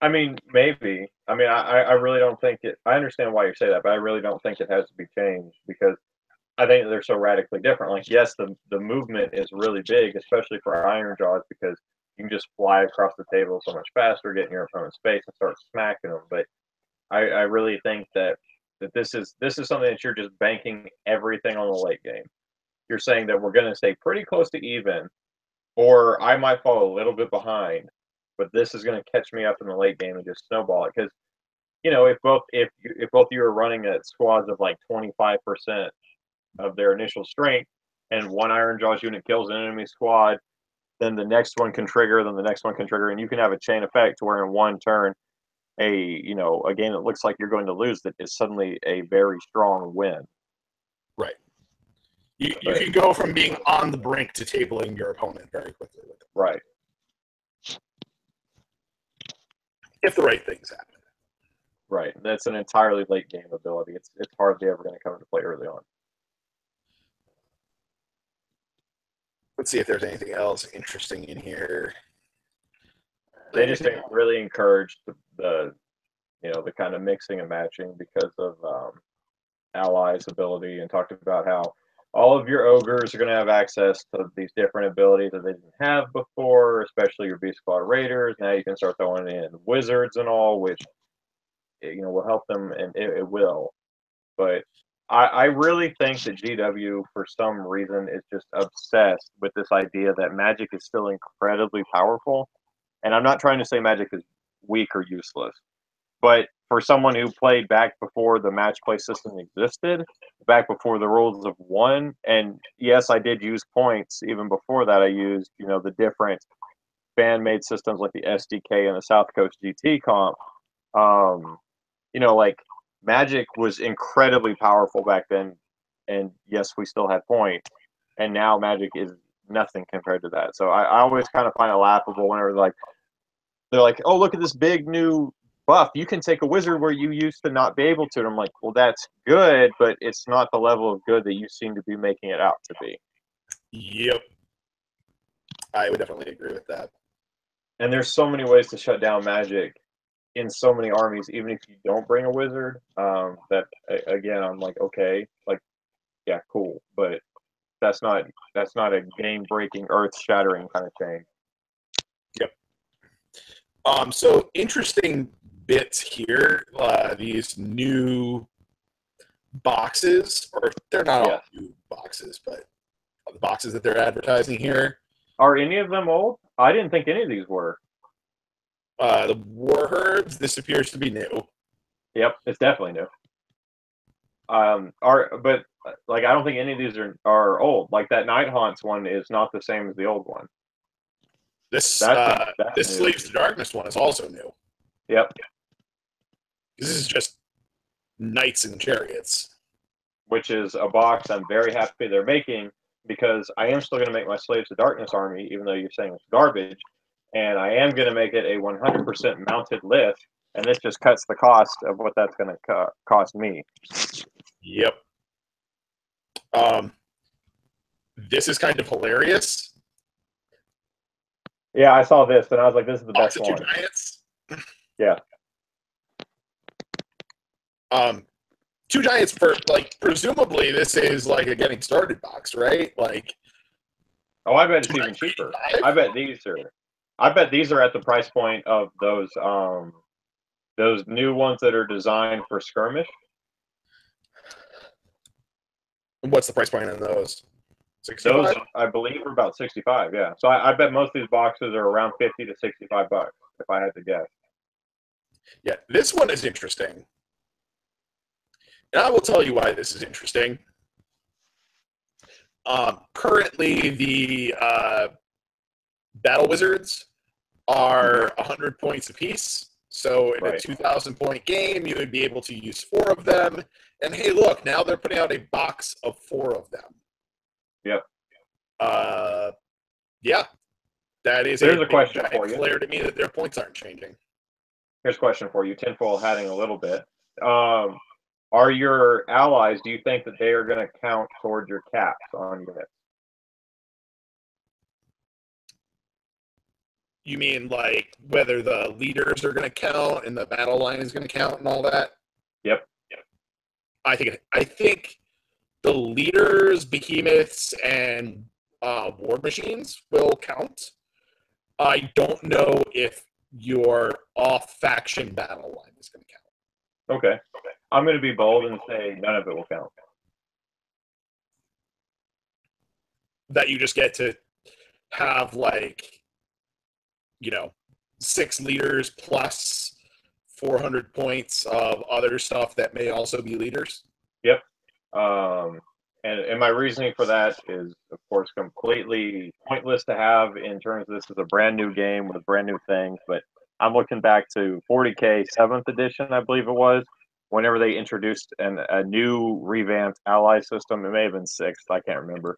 I mean, maybe. I mean, I really don't think it. I understand why you say that, but I really don't think it has to be changed because I think they're so radically different. Like, yes, the movement is really big, especially for Ironjaws, because you can just fly across the table so much faster, get in your opponent's space, and start smacking them. But I really think that this is something that you're just banking everything on the late game. You're saying that we're going to stay pretty close to even, or I might fall a little bit behind, but this is going to catch me up in the late game and just snowball it. Because if both you are running at squads of like 25% of their initial strength, and one Ironjaws unit kills an enemy squad, then the next one can trigger, then the next one can trigger, and you can have a chain effect where in one turn, a game that looks like you're going to lose that is suddenly a very strong win. Right. You can go from being on the brink to tabling your opponent very quickly with it. Right. If the right things happen. Right. That's an entirely late game ability. It's hardly ever going to come into play early on. Let's see if there's anything else interesting in here. They just really encouraged the kind of mixing and matching because of Allies' ability, and talked about how all of your ogres are going to have access to these different abilities that they didn't have before, especially your Beast Squad Raiders. Now you can start throwing in wizards and all, which will help them, and it will. But I really think that GW, for some reason, is just obsessed with this idea that Magic is still incredibly powerful. And I'm not trying to say Magic is weak or useless, but for someone who played back before the match play system existed, back before the rules of one, and yes, I did use points even before that. I used the different fan-made systems like the SDK and the South Coast GT comp. Like Magic was incredibly powerful back then, and yes, we still had points, and now Magic is nothing compared to that. So I always kind of find it laughable whenever they're like, oh, look at this big new buff. You can take a wizard where you used to not be able to. And I'm like, well, that's good, but it's not the level of good that you seem to be making it out to be. Yep. I would definitely agree with that. And there's so many ways to shut down Magic in so many armies, even if you don't bring a wizard, that, again, I'm like, okay, like, yeah, cool. But that's not a game-breaking, earth-shattering kind of change. Yep. So interesting bits here. These new boxes, or they're not all new boxes, but the boxes that they're advertising here. Are any of them old? I didn't think any of these were. The War Herbs, this appears to be new. Yep, it's definitely new. But I don't think any of these are old. Like that Night Haunts one is not the same as the old one. This Slaves to Darkness one is also new. Yep. This is just Knights and Chariots. Which is a box I'm very happy they're making, because I am still going to make my Slaves to Darkness army, even though you're saying it's garbage. And I am going to make it a 100% mounted list, and this just cuts the cost of what that's going to cost me. Yep. This is kind of hilarious. Yeah, I saw this and I was like, this is the best Two one. Giants. Yeah. Two Giants for like presumably this is like a getting started box, right? Like, oh, I bet it's even cheaper. I bet these are at the price point of those new ones that are designed for skirmish. What's the price point on those? 65? Those, I believe, are about 65. Yeah. So I bet most of these boxes are around 50 to 65 bucks, if I had to guess. Yeah, this one is interesting. And I will tell you why this is interesting. Currently, the Battle Wizards are 100 points apiece. So in a 2,000-point game, you would be able to use 4 of them. And hey, look, now they're putting out a box of 4 of them. Yep. Yeah, that is Here's a question for you. Clear to me that their points aren't changing. Here's a question for you, tinfoil hatting a little bit. Are your allies, do you think that they are going to count towards your caps on units? You mean like whether the leaders are going to count and the battle line is going to count and all that? Yep. I think the leaders, behemoths, and war machines will count. I don't know if your off-faction battle line is going to count. Okay. I'm going to be bold and say none of it will count. That you just get to have, like, 6 leaders plus 400 points of other stuff that may also be leaders. Yep. And my reasoning for that is, of course, completely pointless to have in terms of this is a brand new game with brand new things. But I'm looking back to 40K 7th edition, I believe it was, whenever they introduced a new revamped ally system. It may have been 6th, I can't remember.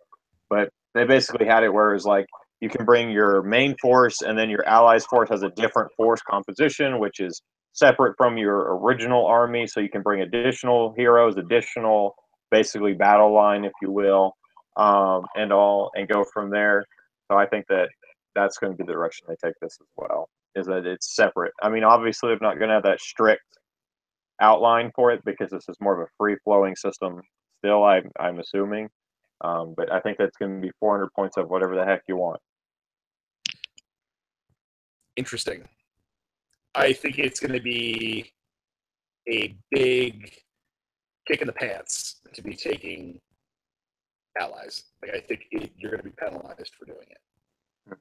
But they basically had it where it was like you can bring your main force and then your allies force has a different force composition, which is separate from your original army. So you can bring additional heroes, additional basically battle line, if you will, and go from there. So I think that that's going to be the direction they take this as well, is that it's separate. I mean, obviously, they're not going to have that strict outline for it because this is more of a free-flowing system still, I'm assuming. But I think that's going to be 400 points of whatever the heck you want. Interesting. I think it's going to be a big kick in the pants to be taking allies. Like, I think you're going to be penalized for doing it.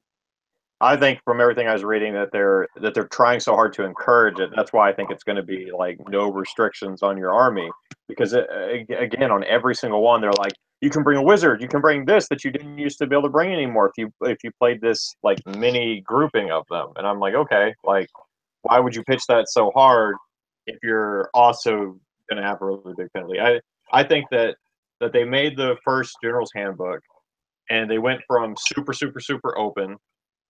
I think from everything I was reading that they're trying so hard to encourage it. That's why I think it's going to be like no restrictions on your army, because again, on every single one, they're like, you can bring a wizard, you can bring this that you didn't used to be able to bring anymore if you played this like mini grouping of them. And I'm like, okay, like why would you pitch that so hard if you're also going to have a really big penalty? I think that they made the first General's Handbook and they went from super super super open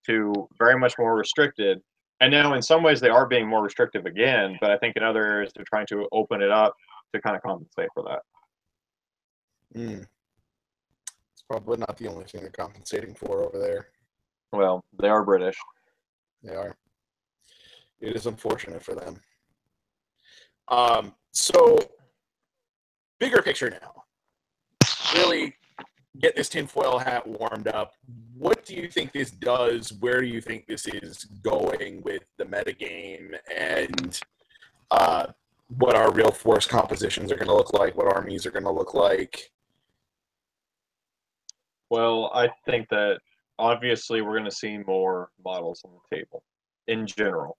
to very much more restricted. And now in some ways they are being more restrictive again, but I think in other areas they're trying to open it up to kind of compensate for that. It's probably not the only thing they're compensating for over there. Well, they are British. They are. It is unfortunate for them. So, bigger picture now. Really get this tinfoil hat warmed up. What do you think this does? Where do you think this is going with the metagame? And what our real force compositions are going to look like? What armies are going to look like? Well, I think that obviously we're going to see more models on the table in general,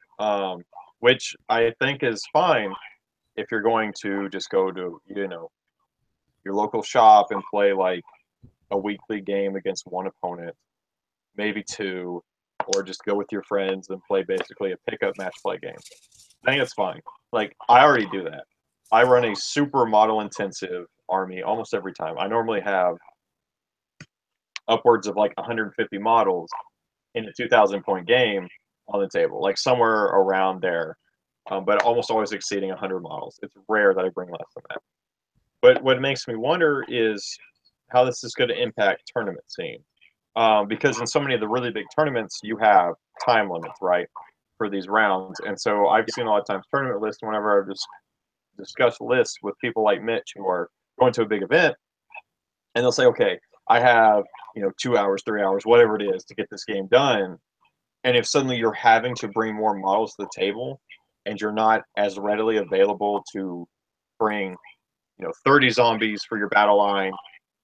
which I think is fine if you're going to just go to, your local shop and play like a weekly game against one opponent, maybe 2, or just go with your friends and play basically a pickup match play game. I think it's fine. Like, I already do that. I run a super model intensive army almost every time. I normally have upwards of like 150 models in a 2,000 point game on the table, like somewhere around there. but almost always exceeding 100 models. It's rare that I bring less than that. But what makes me wonder is how this is going to impact tournament scene. Because in so many of the really big tournaments, you have time limits, right, for these rounds. And so I've seen a lot of times tournament lists whenever I've just discussed lists with people like Mitch who are going to a big event, and they'll say, okay, I have 2 hours, 3 hours, whatever it is, to get this game done. And if suddenly you're having to bring more models to the table, and you're not as readily available to bring 30 zombies for your battle line,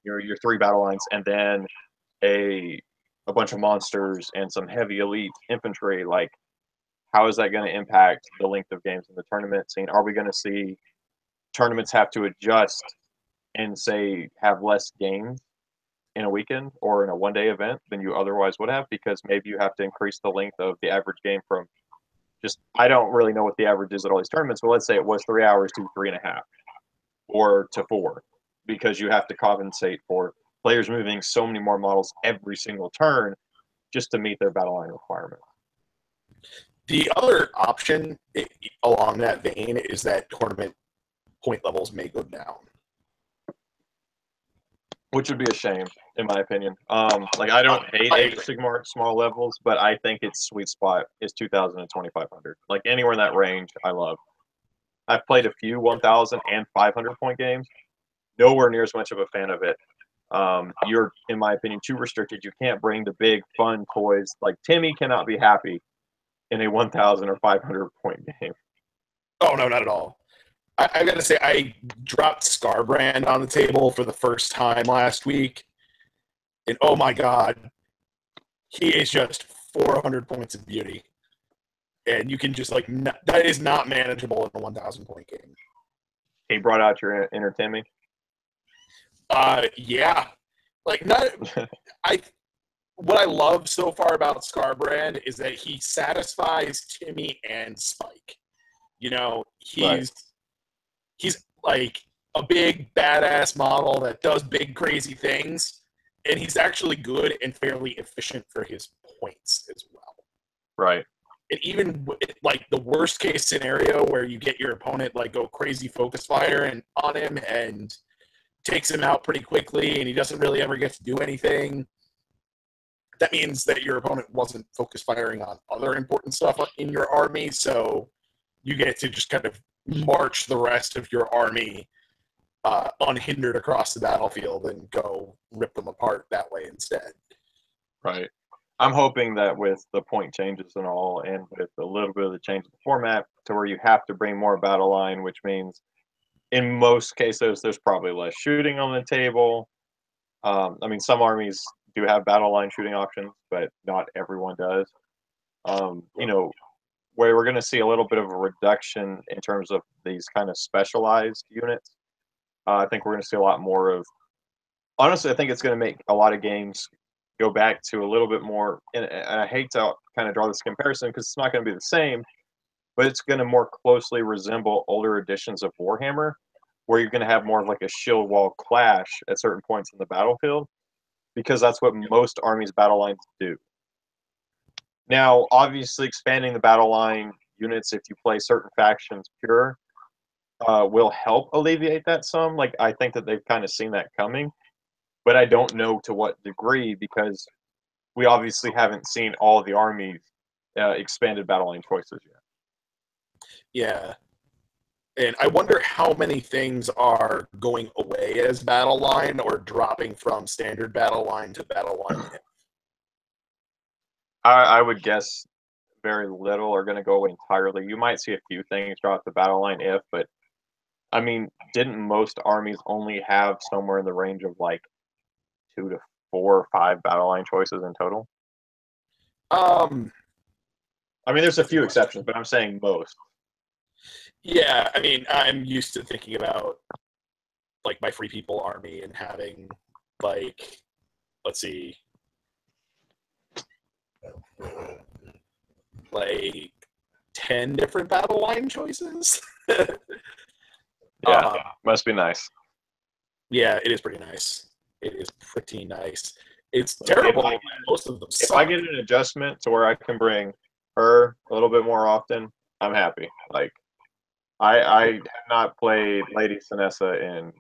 your 3 battle lines, and then a bunch of monsters and some heavy elite infantry, like how is that going to impact the length of games in the tournament scene? Are we going to see tournaments have to adjust and say have less games in a weekend or in a one-day event than you otherwise would have, because maybe you have to increase the length of the average game from just, I don't really know what the average is at all these tournaments, but let's say it was 3 hours to 3.5 or to 4, because you have to compensate for players moving so many more models every single turn just to meet their battle line requirements. The other option along that vein is that tournament point levels may go down, which would be a shame, in my opinion. Like, I don't hate Age of Sigmar at small levels, but I think its sweet spot is 2,000 and 2,500. Like, anywhere in that range, I love. I've played a few 1,000 and 500 point games. Nowhere near as much of a fan of it. You're, in my opinion, too restricted. You can't bring the big, fun toys. Like, Timmy cannot be happy in a 1,000 or 500 point game. Oh, no, not at all. I got to say, I dropped Scarbrand on the table for the first time last week. And oh my God, he is just 400 points of beauty. And you can just, that is not manageable in a 1,000 point game. He brought out your inner Timmy? Yeah. What I love so far about Scarbrand is that he satisfies Timmy and Spike. He's like a big badass model that does big crazy things, and he's actually good and fairly efficient for his points as well. Right. And even like the worst case scenario where you get your opponent go crazy focus fire and on him and takes him out pretty quickly, and he doesn't really ever get to do anything. That means that your opponent wasn't focus firing on other important stuff in your army, so you get to just kind of march the rest of your army unhindered across the battlefield and go rip them apart that way instead. Right. I'm hoping that with the point changes and all, and with a little bit of the change in the format to where you have to bring more battle line, which means in most cases there's probably less shooting on the table. Some armies do have battle line shooting options, but not everyone does. Where we're going to see a little bit of a reduction in terms of these kind of specialized units. I think we're going to see a lot more of. Honestly, I think it's going to make a lot of games go back to a little bit more. And I hate to kind of draw this comparison because it's not going to be the same, but it's going to more closely resemble older editions of Warhammer, where you're going to have more of like a shield wall clash at certain points in the battlefield, because that's what most armies' battle lines do. Now, obviously, expanding the battle line units, if you play certain factions pure, will help alleviate that some. Like, I think that they've kind of seen that coming, but I don't know to what degree, because we obviously haven't seen all of the armies' expanded battle line choices yet. Yeah. And I wonder how many things are going away as battle line or dropping from standard battle line to battle line. I would guess very little are going to go away entirely. You might see a few things drop the battle line but didn't most armies only have somewhere in the range of like 2 to 4 or 5 battle line choices in total? There's a few exceptions, but I'm saying most. Yeah, I'm used to thinking about my Free People army and having let's see, 10 different battle line choices. Yeah, must be nice. Yeah, it is pretty nice. It is pretty nice. It's terrible. Most of them suck. If I get an adjustment to where I can bring her a little bit more often, I'm happy. Like I have not played Lady Sinessa in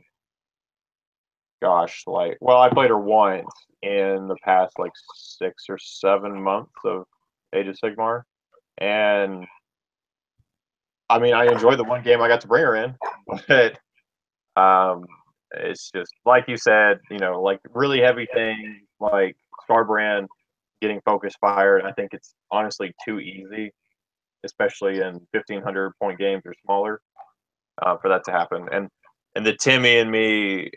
gosh, like well, I played her once in the past like 6 or 7 months of Age of Sigmar, and I mean I enjoyed the one game I got to bring her in, but um, it's just like you said, like really heavy things like Starbrand getting focus fired. I think it's honestly too easy, especially in 1,500 point games or smaller, for that to happen. And the Timmy and me,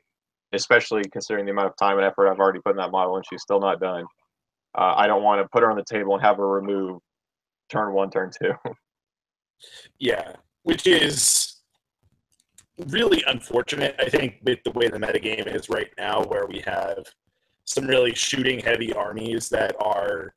especially considering the amount of time and effort I've already put in that model, and she's still not done. I don't want to put her on the table and have her remove turn one, turn two. Yeah, which is really unfortunate, I think, with the way the metagame is right now, where we have some really shooting heavy armies that are.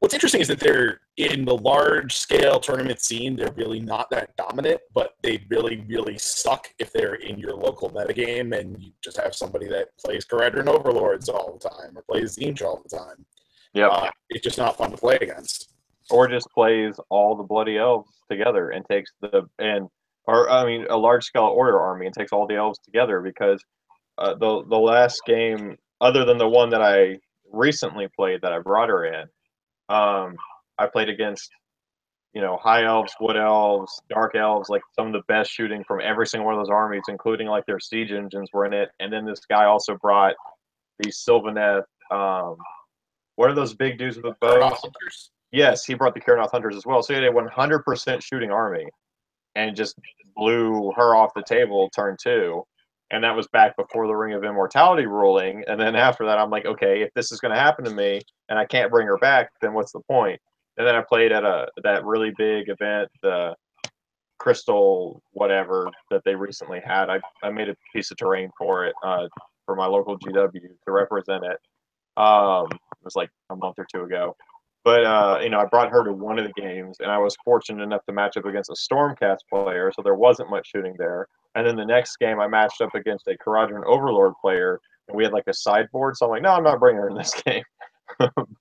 What's interesting is that they're in the large scale tournament scene, they're really not that dominant, but they really, really suck if they're in your local metagame and you just have somebody that plays Caradron Overlords all the time or plays Zinch all the time. Yep. It's just not fun to play against. Or just plays all the bloody elves together and takes a large scale order army and takes all the elves together because the last game, other than the one that I recently played that I brought her in, I played against high elves, wood elves, dark elves, like some of the best shooting from every single one of those armies, including like their siege engines were in it. And then this guy also brought these Sylvaneth. What are those big dudes with the bows? Yes, he brought the Caranoth Hunters as well. So he had a 100% shooting army and just blew her off the table turn two. And that was back before the Ring of Immortality ruling. And then after that, I'm like, okay, if this is going to happen to me and I can't bring her back, then what's the point? And then I played at that really big event, the Crystal whatever that they recently had. I made a piece of terrain for it for my local GW to represent it. It was like a month or two ago. But I brought her to one of the games, and I was fortunate enough to match up against a Stormcast player, so there wasn't much shooting there. And then the next game, I matched up against a Caradron Overlord player, and we had like a sideboard. So I'm like, no, I'm not bringing her in this game.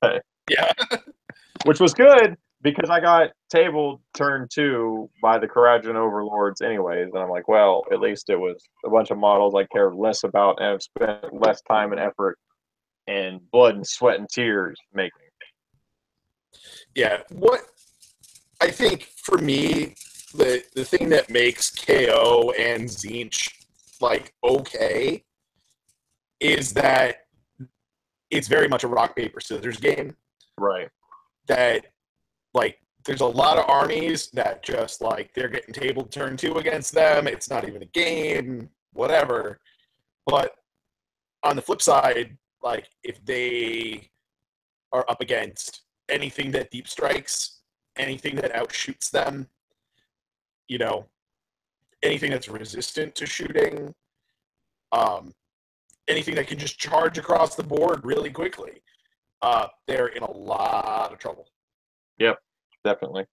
But, yeah, which was good because I got tabled turn two by the Caradron Overlords, anyways. And I'm like, well, at least it was a bunch of models I cared less about and have spent less time and effort and blood and sweat and tears making. Yeah, what I think for me, the thing that makes KO and Zinch like okay is that it's very much a rock paper scissors game. Right. That like there's a lot of armies that just like they're getting tabled turn two against them. It's not even a game, whatever. But on the flip side, like if they are up against anything that deep strikes, anything that outshoots them, anything that's resistant to shooting, anything that can just charge across the board really quickly, they're in a lot of trouble. Yep, definitely.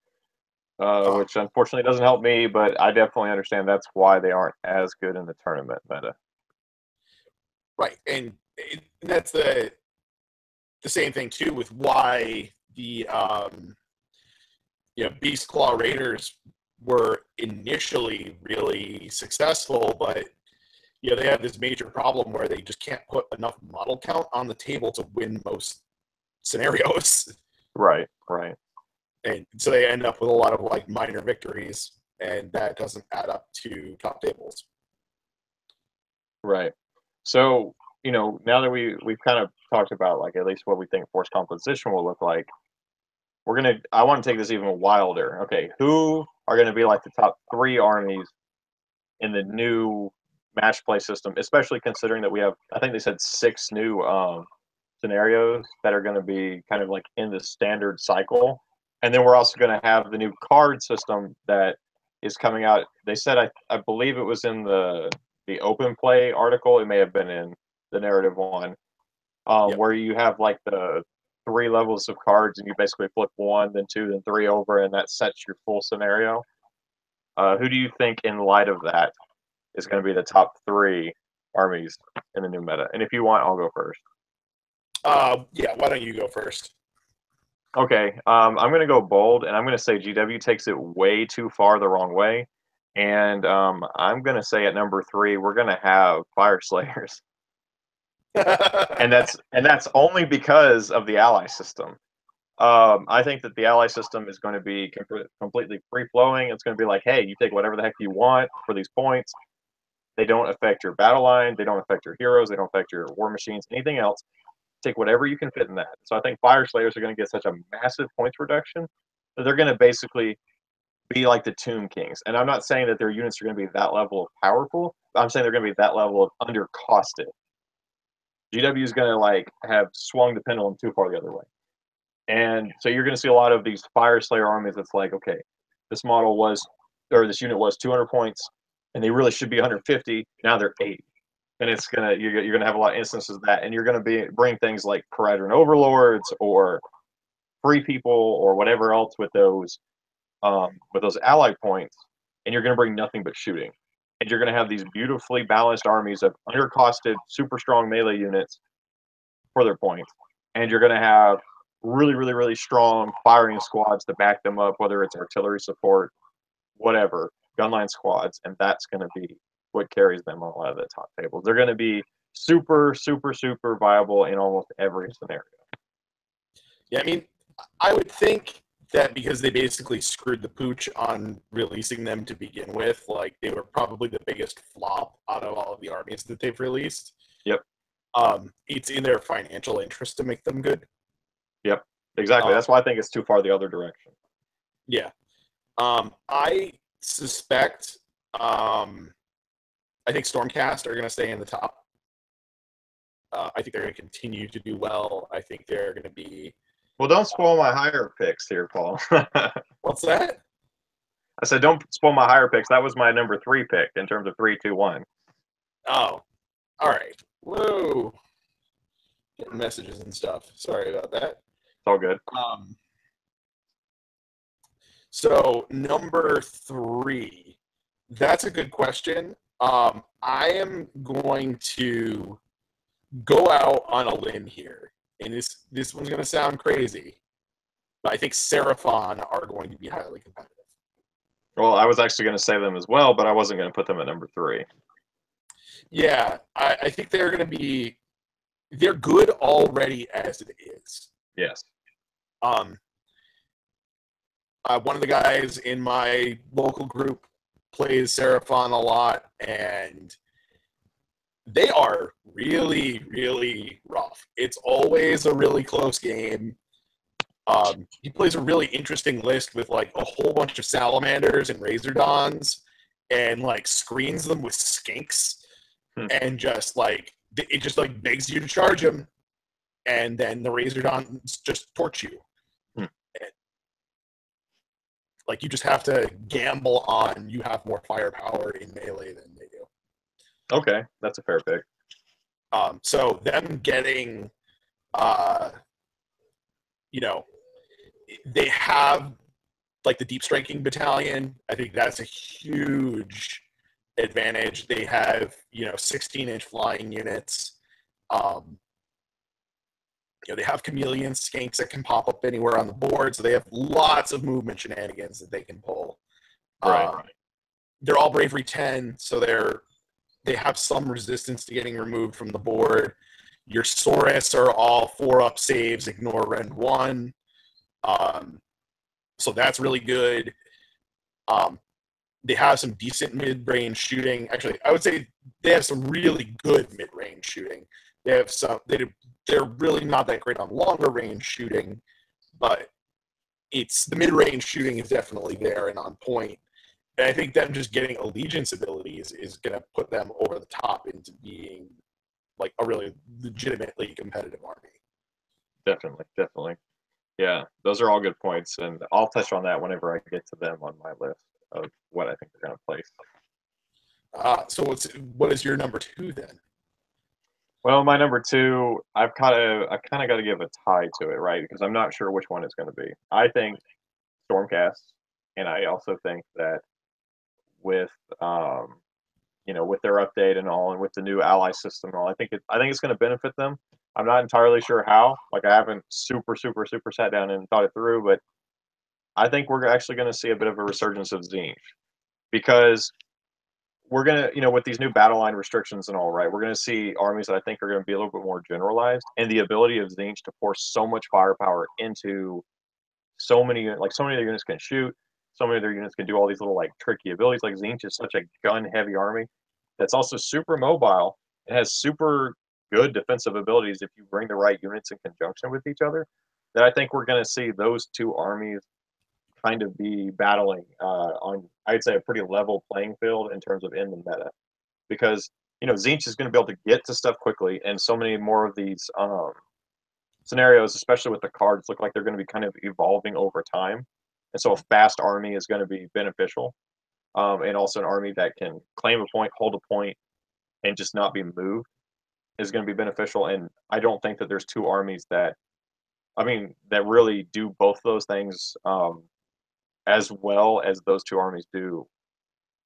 Which unfortunately doesn't help me, but I definitely understand that's why they aren't as good in the tournament meta. Right, and that's the same thing too with why the Beast Claw Raiders were initially really successful, but they have this major problem where they just can't put enough model count on the table to win most scenarios. Right. And so they end up with a lot of like minor victories, and that doesn't add up to top tables. Right. So, now that we've kind of talked about like at least what we think force composition will look like, I want to take this even wilder. Okay, who are going to be like the top three armies in the new match play system, especially considering that we have, I think they said 6 new scenarios that are going to be kind of like in the standard cycle. And then we're also going to have the new card system that is coming out. They said, I believe it was in the open play article. It may have been in the narrative one, where you have like the 3 levels of cards and you basically flip 1, then 2, then 3 over, and that sets your full scenario. Who do you think, in light of that, is going to be the top 3 armies in the new meta? And if you want, I'll go first. Yeah, why don't you go first? Okay, I'm going to go bold, and I'm going to say GW takes it way too far the wrong way. And I'm going to say at number three, we're going to have Fire Slayers. And that's only because of the ally system. I think that the ally system is going to be completely free flowing. It's going to be like, hey, you take whatever the heck you want for these points. They don't affect your battle line. They don't affect your heroes. They don't affect your war machines. Anything else. Take whatever you can fit in that. So I think Fire Slayers are going to get such a massive points reduction that they're going to basically be like the Tomb Kings. And I'm not saying that their units are going to be that level of powerful. I'm saying they're going to be that level of undercosted. GW is going to like have swung the pendulum too far the other way. And so you're going to see a lot of these Fire Slayer armies that's like, okay, this model was, or this unit was 200 points, and they really should be 150. Now they're 80. And it's gonna you're gonna have a lot of instances of that, and you're gonna bring things like Paradron Overlords or Free People or whatever else with those ally points, and you're gonna bring nothing but shooting, and you're gonna have these beautifully balanced armies of undercosted, super strong melee units for their points, and you're gonna have really, really, really strong firing squads to back them up, whether it's artillery support, whatever, gunline squads, and that's gonna be what carries them on a lot of the top tables. They're gonna be super, super, super viable in almost every scenario. Yeah, I mean, I would think that because they basically screwed the pooch on releasing them to begin with, like they were probably the biggest flop out of all of the armies that they've released. Yep. It's in their financial interest to make them good. Yep. Exactly. That's why I think it's too far the other direction. Yeah. I suspect I think Stormcast are going to stay in the top. I think they're going to continue to do well. I think they're going to be. Well, don't spoil my higher picks here, Paul. What's that? I said, don't spoil my higher picks. That was my number 3 pick in terms of 3, 2, 1. Oh, all right. Whoa. Getting messages and stuff. Sorry about that. It's all good. So number 3, that's a good question. I am going to go out on a limb here, and this one's going to sound crazy, but I think Seraphon are going to be highly competitive. Well, I was actually going to say them as well, but I wasn't going to put them at number 3. Yeah, I think they're going to be. They're good already as it is. Yes. One of the guys in my local group plays Seraphon a lot, and they are really, really rough. It's always a really close game. He plays a really interesting list with like a whole bunch of salamanders and razordons, and like screens them with skinks, and just like it just like begs you to charge him, and then the razordons just torch you. Like you just have to gamble on you have more firepower in melee than they do. Okay, that's a fair pick. So them getting, they have like the deep striking battalion. I think that's a huge advantage. They have 16-inch flying units. They have chameleon skinks that can pop up anywhere on the board, so they have lots of movement shenanigans that they can pull. Right. They're all bravery 10, so they have some resistance to getting removed from the board. Your Saurus are all 4-up saves, ignore rend 1. So that's really good. They have some decent mid-range shooting. Actually, I would say they have some really good mid-range shooting. They have some. They're really not that great on longer range shooting, but it's the mid-range shooting is definitely there and on point. And I think them just getting allegiance abilities is going to put them over the top into being like a really legitimately competitive army. Definitely. Yeah, those are all good points, and I'll touch on that whenever I get to them on my list of what I think they're going to place. So what is your number 2 then? Well, my number 2, I kind of got to give a tie to it, right? Because I'm not sure which one it's going to be. I think Stormcast, and I also think that with with their update and all, and with the new ally system and all, I think it's going to benefit them. I'm not entirely sure how. Like I haven't super sat down and thought it through, but I think we're actually going to see a bit of a resurgence of Zinch because we're gonna, with these new battle line restrictions and all, right? We're gonna see armies that I think are gonna be a little bit more generalized, and the ability of Zinch to pour so much firepower into so many of their units can shoot, so many of their units can do all these little like tricky abilities. Like Zinch is such a gun-heavy army that's also super mobile and has super good defensive abilities if you bring the right units in conjunction with each other. That I think we're gonna see those two armies kind of be battling on, I'd say, a pretty level playing field in terms of in the meta. Because, Zinch is going to be able to get to stuff quickly, and so many more of these scenarios, especially with the cards, look like they're going to be kind of evolving over time. And so a fast army is going to be beneficial. And also an army that can claim a point, hold a point, and just not be moved is going to be beneficial. And I don't think that there's two armies that really do both those things as well as those two armies do.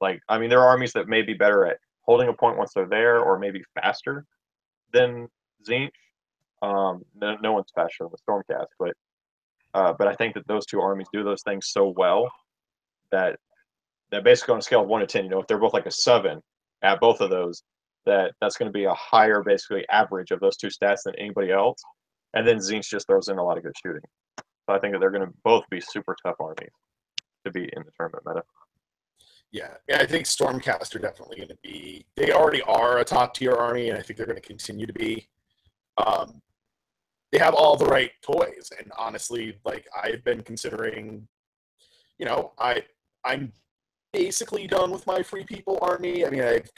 Like, there are armies that may be better at holding a point once they're there, or maybe faster than Zinch. No one's faster than the Stormcast, but I think that those two armies do those things so well that basically on a scale of 1 to 10, if they're both like a 7 at both of those, that's going to be a higher basically average of those two stats than anybody else. And then Zinch just throws in a lot of good shooting. So I think that they're going to both be super tough armies to beat in the tournament meta. Yeah, I think Stormcast are definitely going to be. They already are a top tier army, and I think they're going to continue to be. They have all the right toys, and honestly, like I've been considering, I'm basically done with my free people army. I mean, I've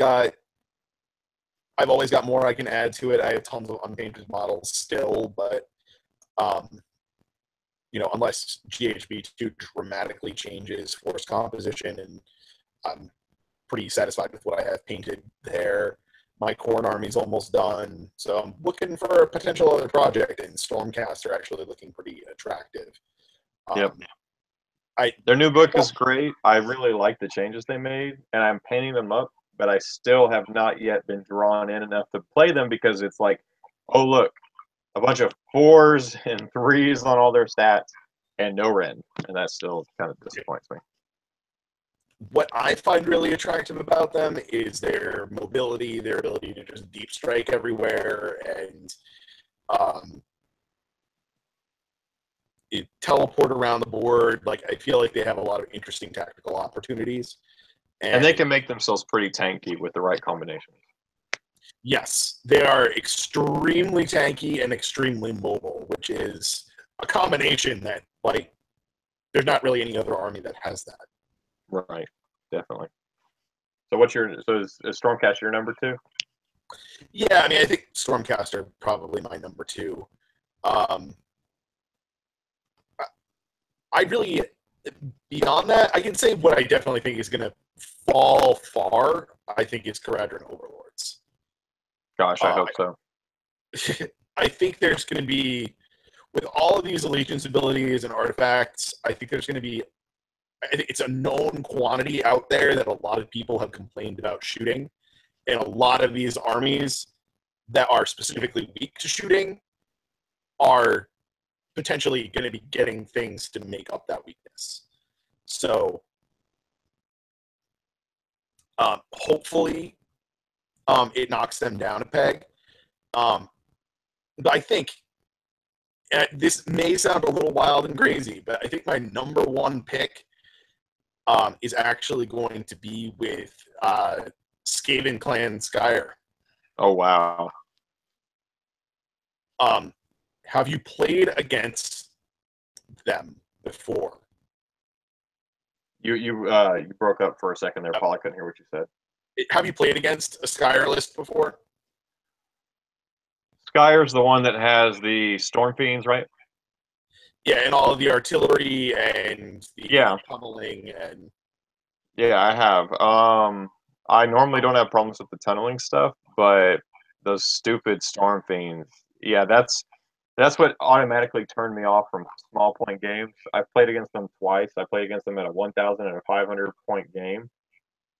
always got more I can add to it. I have tons of unpainted models still, but unless GHB2 dramatically changes force composition, and I'm pretty satisfied with what I have painted there. My Khorne army's almost done, so I'm looking for a potential other project, and Stormcast are actually looking pretty attractive. Yep. Their new book is great. I really like the changes they made, and I'm painting them up, but I still have not yet been drawn in enough to play them because it's like, oh, look, a bunch of 4s and 3s on all their stats and no Ren, and that still kind of disappoints me. What I find really attractive about them is their mobility, their ability to just deep strike everywhere, and teleport around the board. Like I feel like they have a lot of interesting tactical opportunities, and they can make themselves pretty tanky with the right combinations. Yes, they are extremely tanky and extremely mobile, which is a combination that, like, there's not really any other army that has that. Right, definitely. So is Stormcast your number 2? Yeah, I mean, I think Stormcast are probably my number 2. I really, beyond that, I can say what I definitely think is going to fall far, I think is Caradhran Overlords. Gosh, I hope so. I think there's going to be, with all of these allegiance abilities and artifacts, I think there's going to be, I think it's a known quantity out there that a lot of people have complained about shooting. And a lot of these armies that are specifically weak to shooting are potentially going to be getting things to make up that weakness. So hopefully it knocks them down a peg. But I think this may sound a little wild and crazy, but I think my number 1 pick is actually going to be with Skaven Clan Skyer. Oh, wow. Have you played against them before? You broke up for a second there, Paul. I couldn't hear what you said. Have you played against a Skyer list before? Skyer's the one that has the Storm Fiends, right? Yeah, and all of the artillery and the tunneling and. Yeah, I have. I normally don't have problems with the tunneling stuff, but those stupid Storm Fiends. Yeah, that's what automatically turned me off from small point games. I've played against them twice. I played against them at a 1,000 and a 500 point game,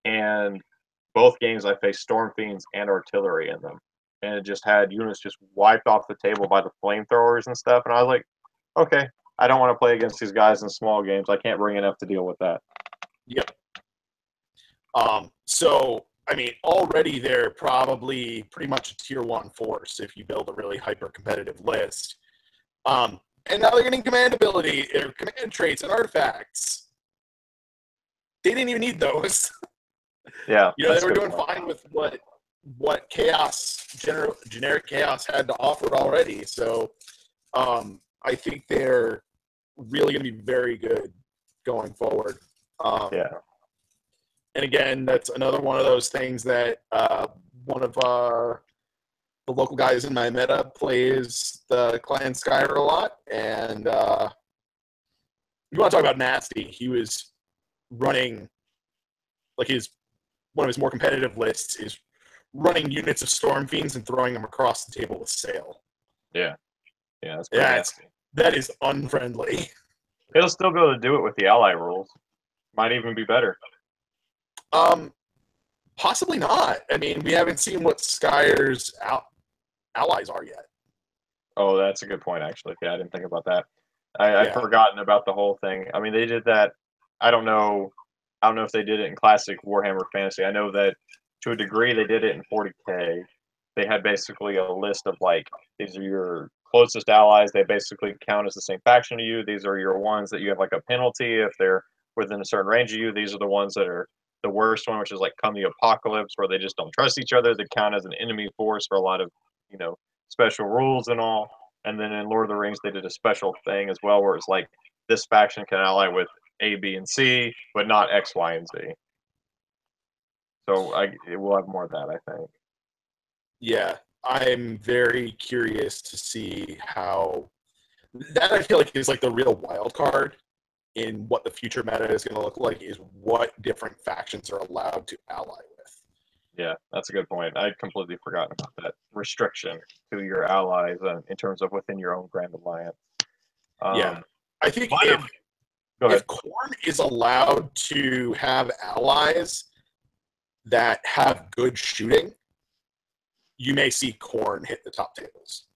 and both games I faced Storm Fiends and artillery in them. and it just had units just wiped off the table by the flamethrowers and stuff. And I was like, okay, I don't want to play against these guys in small games. I can't bring enough to deal with that. Yep. So, I mean, already they're probably pretty much a tier 1 force if you build a really hyper-competitive list. And now they're getting command ability, or command traits and artifacts. They didn't even need those. Yeah. You know, they were doing fine with what chaos, generic chaos had to offer already. So I think they're really going to be very good going forward. Yeah. And again, that's another one of those things that one of the local guys in my meta plays the Clan Skyr a lot. And you want to talk about nasty. He was running, like, one of his more competitive lists is running units of Storm Fiends and throwing them across the table with Sail. Yeah. Yeah, that's pretty nasty. That is unfriendly. It'll still be able to do it with the ally rules. Might even be better. Possibly not. I mean, we haven't seen what Skyr's allies are yet. Oh, that's a good point, actually. Yeah, I didn't think about that. I'd forgotten about the whole thing. I mean, they did that. I don't know if they did it in classic Warhammer Fantasy. I know that to a degree they did it in 40K. They had basically a list of, like, these are your closest allies. They basically count as the same faction to you. These are your ones that you have, like, a penalty if they're within a certain range of you. These are the ones that are the worst one, which is like Come the Apocalypse, where they just don't trust each other. They count as an enemy force for a lot of, special rules and all. And then in Lord of the Rings, they did a special thing as well, where it's like this faction can ally with A, B, and C, but not X, Y, and Z. So we'll have more of that, I think. Yeah, I'm very curious to see how that, I feel like, is like the real wild card in what the future meta is going to look like, is what different factions are allowed to ally with. Yeah, that's a good point. I'd completely forgotten about that restriction to your allies in terms of within your own Grand Alliance. Yeah, I think if Khorne is allowed to have allies that have good shooting, you may see Khorne hit the top tables.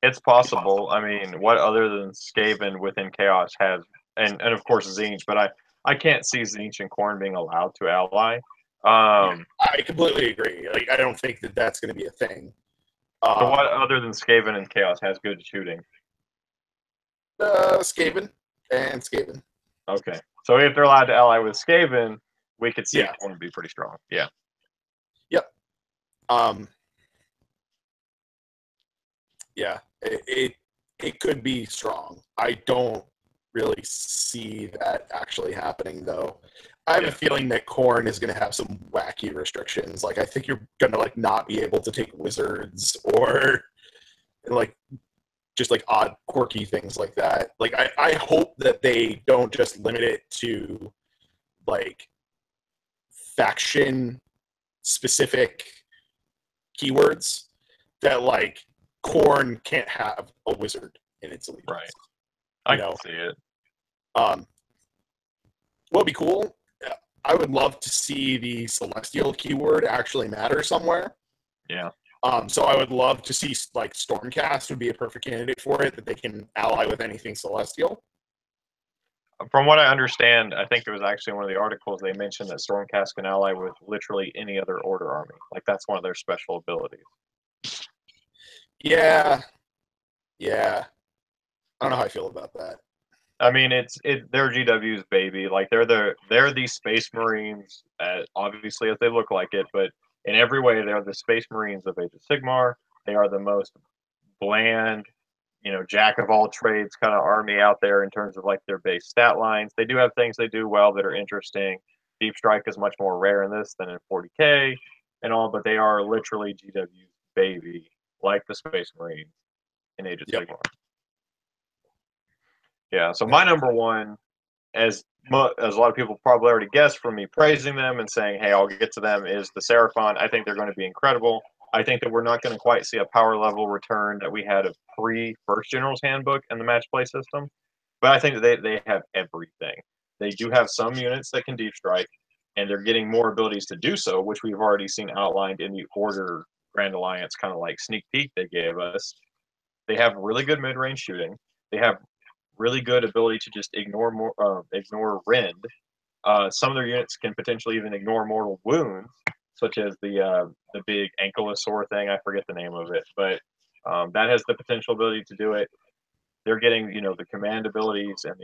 It's possible. I mean, what other than Skaven within Chaos has, and of course Tzeentch, but I can't see Tzeentch and Khorne being allowed to ally. I completely agree. Like, I don't think that that's going to be a thing. So what other than Skaven and Chaos has good shooting? Skaven and Skaven. Okay. So if they're allowed to ally with Skaven, we could see Khorne be pretty strong. Yeah. Yep. Yeah, it could be strong. I don't really see that actually happening, though. I have a feeling that Khorne is going to have some wacky restrictions. Like, I think you're going to, like, not be able to take wizards or, like, just, like, odd, quirky things like that. Like, I hope that they don't just limit it to, like, faction-specific keywords that, like, Khorne can't have a wizard in its allegiance. Right. I can see it. What would be cool? I would love to see the celestial keyword actually matter somewhere. Yeah. So I would love to see, like, Stormcast would be a perfect candidate for it, that they can ally with anything celestial. From what I understand, I think it was actually one of the articles they mentioned that Stormcast can ally with literally any other Order army. Like, that's one of their special abilities. Yeah. I don't know how I feel about that. I mean, they're GW's baby. Like, they're the Space Marines, obviously, as they look like it, but in every way, they're the Space Marines of Age of Sigmar. They are the most bland, jack of all trades kind of army out there in terms of, like, their base stat lines. They do have things they do well that are interesting. Deep Strike is much more rare in this than in 40K and all, but they are literally GW's baby, like the Space Marines in Age of Sigmar. Yeah, so my number one, as a lot of people probably already guessed from me praising them and saying, hey, I'll get to them, is the Seraphon. I think they're going to be incredible. I think that we're not going to quite see a power level return that we had of pre-First General's Handbook and the match play system, but I think that they have everything. They do have some units that can deep strike, and they're getting more abilities to do so, which we've already seen outlined in the Order Grand Alliance kind of like sneak peek they gave us. They have really good mid range shooting. They have really good ability to just ignore rend. Some of their units can potentially even ignore mortal wounds, such as the big ankylosaur thing. I forget the name of it, but that has the potential ability to do it. They're getting the command abilities and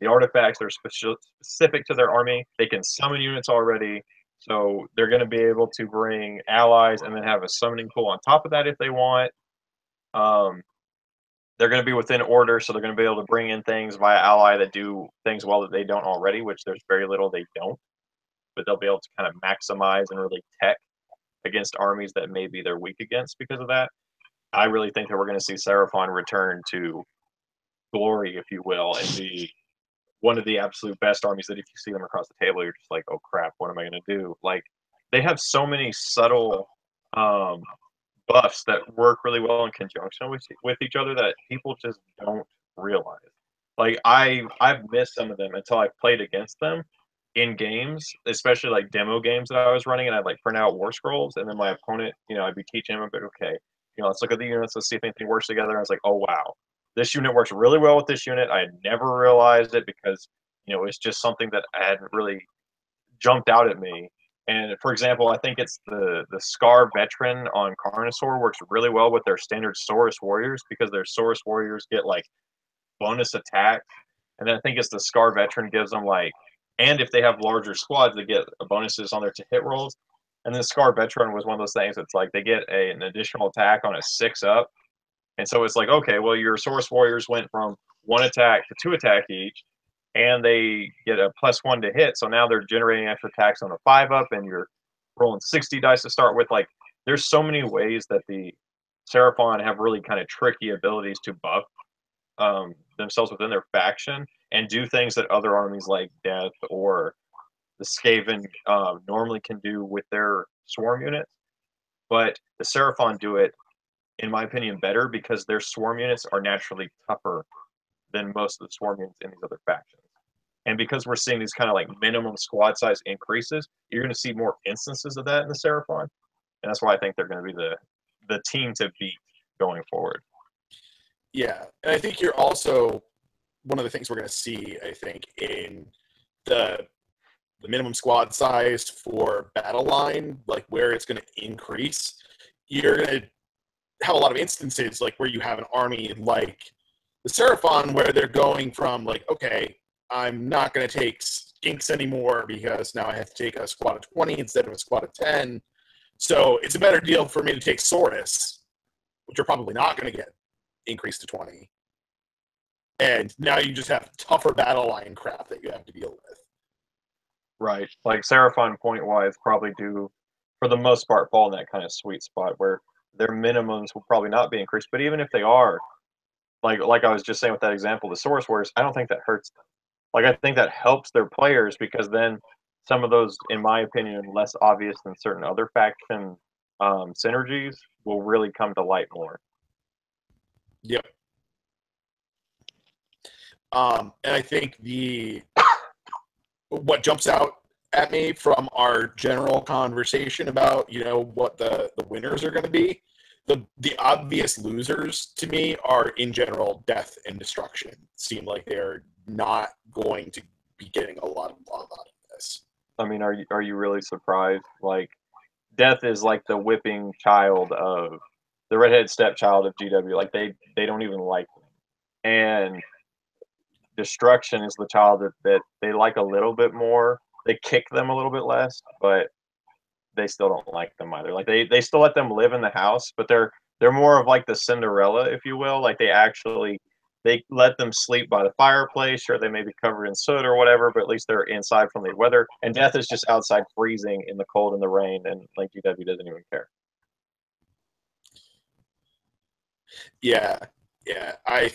the artifacts that are specific to their army. They can summon units already, so they're going to be able to bring allies and then have a summoning pool on top of that if they want. Um, they're going to be within order, so they're going to be able to bring in things via ally that do things well that they don't already, which there's very little they don't. But they'll be able to kind of maximize and really tech against armies that maybe they're weak against because of that. I really think that we're going to see Seraphon return to glory, if you will, and be one of the absolute best armies that if you see them across the table, you're just like, oh crap, what am I going to do? Like, they have so many subtle buffs that work really well in conjunction with each other that people just don't realize. Like I've missed some of them until I've played against them in games, especially like demo games that I was running, and I'd like print out war scrolls, and then my opponent, I'd be teaching him a bit. Okay, let's look at the units, let's see if anything works together. And I was like, oh wow, this unit works really well with this unit. I had never realized it because it's just something that I hadn't really jumped out at me. And for example, I think it's the Scar Veteran on Carnosaur works really well with their standard Saurus Warriors because their Saurus Warriors get like bonus attack. And then I think it's the Scar Veteran gives them like, and if they have larger squads, they get bonuses on their to hit rolls. And then Scar Veteran was one of those things that's like they get an additional attack on a 6-up. And so it's like, okay, well, your Saurus Warriors went from 1 attack to 2 attack each, and they get a +1 to hit. So now they're generating extra attacks on a 5-up, and you're rolling 60 dice to start with. Like, there's so many ways that the Seraphon have really kind of tricky abilities to buff themselves within their faction and do things that other armies like Death or the Skaven normally can do with their swarm units. But the Seraphon do it, in my opinion, better because their swarm units are naturally tougher than most of the swarm units in these other factions. And because we're seeing these kind of like minimum squad size increases, you're going to see more instances of that in the Seraphon. And that's why I think they're going to be the team to beat going forward. Yeah, and I think you're also one of the things we're going to see, I think, in the minimum squad size for battle line, like where it's going to increase. You're going to have a lot of instances like where you have an army like the Seraphon where they're going from like, okay, I'm not going to take skinks anymore because now I have to take a squad of 20 instead of a squad of 10. So it's a better deal for me to take Saurus, which you're probably not going to get increased to 20. And now you just have tougher battle line crap that you have to deal with. Right. Like Seraphon point-wise probably do, for the most part, fall in that kind of sweet spot where their minimums will probably not be increased. But even if they are, like I was just saying with that example, the Saurus Warriors, I don't think that hurts them. Like, I think that helps their players because then some of those, in my opinion, less obvious than certain other faction synergies will really come to light more. Yep. And I think what jumps out at me from our general conversation about, what the winners are going to be, the obvious losers to me are in general death and destruction. Seem like they're not going to be getting a lot of love out of this. I mean, are you really surprised? Like, Death is like the whipping child of the redhead stepchild of GW. Like they don't even like them. And Destruction is the child that they like a little bit more. They kick them a little bit less, but they still don't like them either. Like they still let them live in the house, but they're more of like the Cinderella, if you will. Like they let them sleep by the fireplace. Sure, they may be covered in soot or whatever, but at least they're inside from the weather. And Death is just outside freezing in the cold and the rain, and like GW doesn't even care. Yeah. I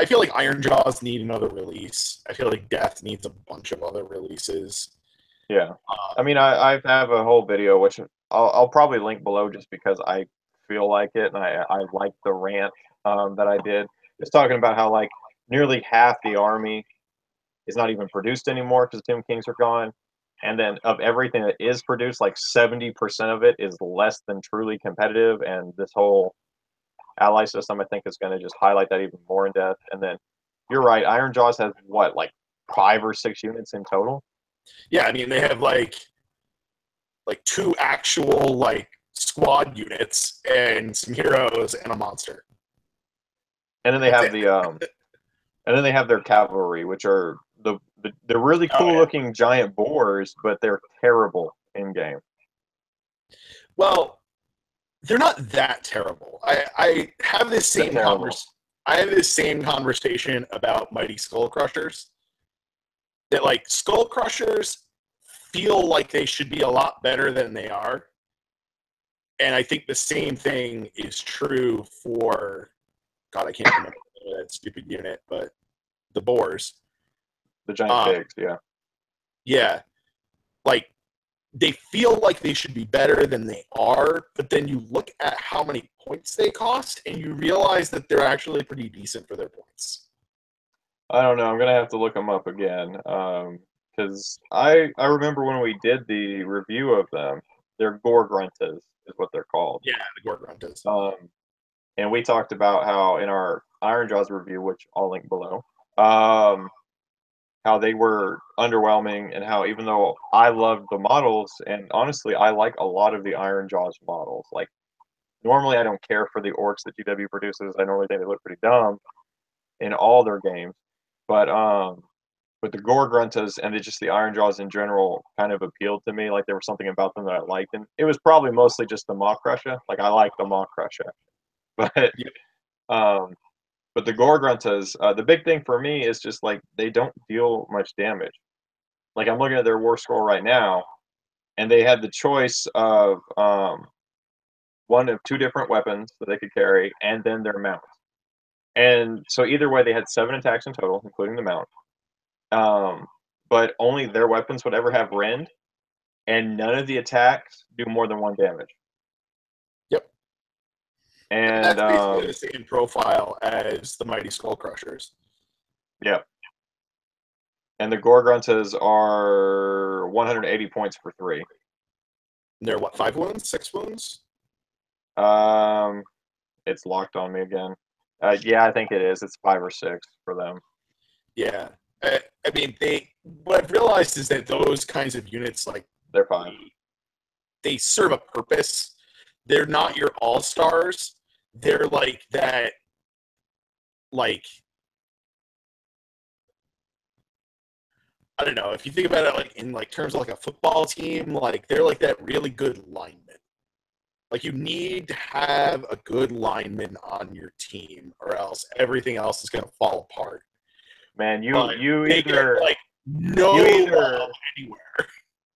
feel like Ironjaws need another release. I feel like Death needs a bunch of other releases. Yeah. I mean, I have a whole video, which I'll probably link below just because I feel like it, and I like the rant that I did. It's talking about how, like, nearly half the army is not even produced anymore because Tomb Kings are gone. And then of everything that is produced, like 70% of it is less than truly competitive. And this whole ally system, I think, is going to just highlight that even more in depth. And then you're right, Ironjaws has what, like 5 or 6 units in total? Yeah, I mean they have like 2 actual like squad units and some heroes and a monster. And then they That's have it. their cavalry, which are the really Oh cool yeah. looking giant boars, but they're terrible in game. Well, they're not that terrible. I have this They're same terrible. conversation about Mighty Skull Crushers. That like Skull Crushers feel like they should be a lot better than they are. And I think the same thing is true for God, I can't remember that stupid unit, but the boars. The giant Um, pigs, yeah. yeah, like they feel like they should be better than they are, but then you look at how many points they cost and you realize that they're actually pretty decent for their points. I don't know. I'm gonna have to look them up again, because I remember when we did the review of them, they're gore gruntas is what they're called. Yeah, the Gorgruntas. Um, and we talked about how in our Ironjaws review, which I'll link below, um, how they were underwhelming, and how even though I loved the models, and honestly, I like a lot of the Ironjaws models. Like normally, I don't care for the orcs that GW produces. I normally think they look pretty dumb in all their games, but the gore gruntas and just the Ironjaws in general kind of appealed to me. Like there was something about them that I liked, and it was probably mostly just the Maw Crusher. Like I like the Maw Crusher, but Yeah. um, but the gore gruntas, the big thing for me is just like they don't deal much damage. Like I'm looking at their war scroll right now, and they had the choice of one of 2 different weapons that they could carry, and then their mount. And so either way, they had 7 attacks in total, including the mount. Um, but only their weapons would ever have rend, and none of the attacks do more than 1 damage. Yep. And And that's basically the same profile as the Mighty Skull Crushers. yeah, and the Gorgruntas are 180 points for 3. And they're what, 5 wounds, 6 wounds? Um, it's locked on me again. Yeah, I think it is. It's 5 or 6 for them. Yeah. I mean, what I've realized is that those kinds of units, like, They're 5. they serve a purpose. They're not your all stars. They're like that, like, I don't know. If you think about it, like in like terms of like a football team, like they're like that really good lineman. Like you need to have a good lineman on your team, or else everything else is going to fall apart. Man, But you they either get like no you either love anywhere.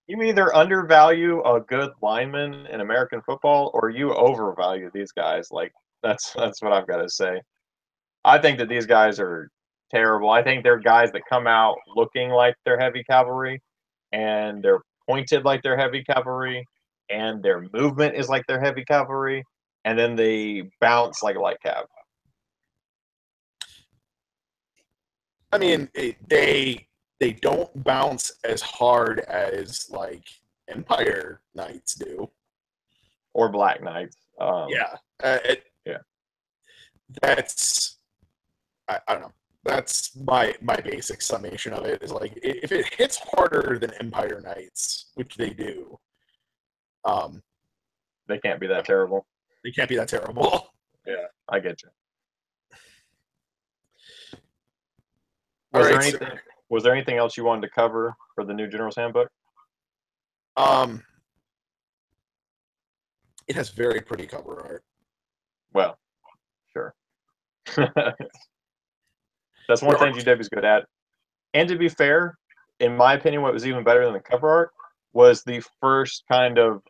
you either undervalue a good lineman in American football, or you overvalue these guys. Like that's what I've got to say. I think that these guys are terrible. I think they're guys that come out looking like they're heavy cavalry, and they're pointed like they're heavy cavalry, and their movement is like they're heavy cavalry, and then they bounce like light cav. I mean, they don't bounce as hard as like Empire Knights do. Or Black Knights. Yeah, Yeah. that's I don't know. That's my basic summation of it is like if it hits harder than Empire Knights, which they do, um, They can't be that terrible. they can't be that terrible. Yeah, I get you. All Was there right, anything? Was there anything else you wanted to cover for the new General's Handbook? um, it has very pretty cover art. Well, sure. That's one There are thing GW's good at. And to be fair, in my opinion, what was even better than the cover art was the first kind of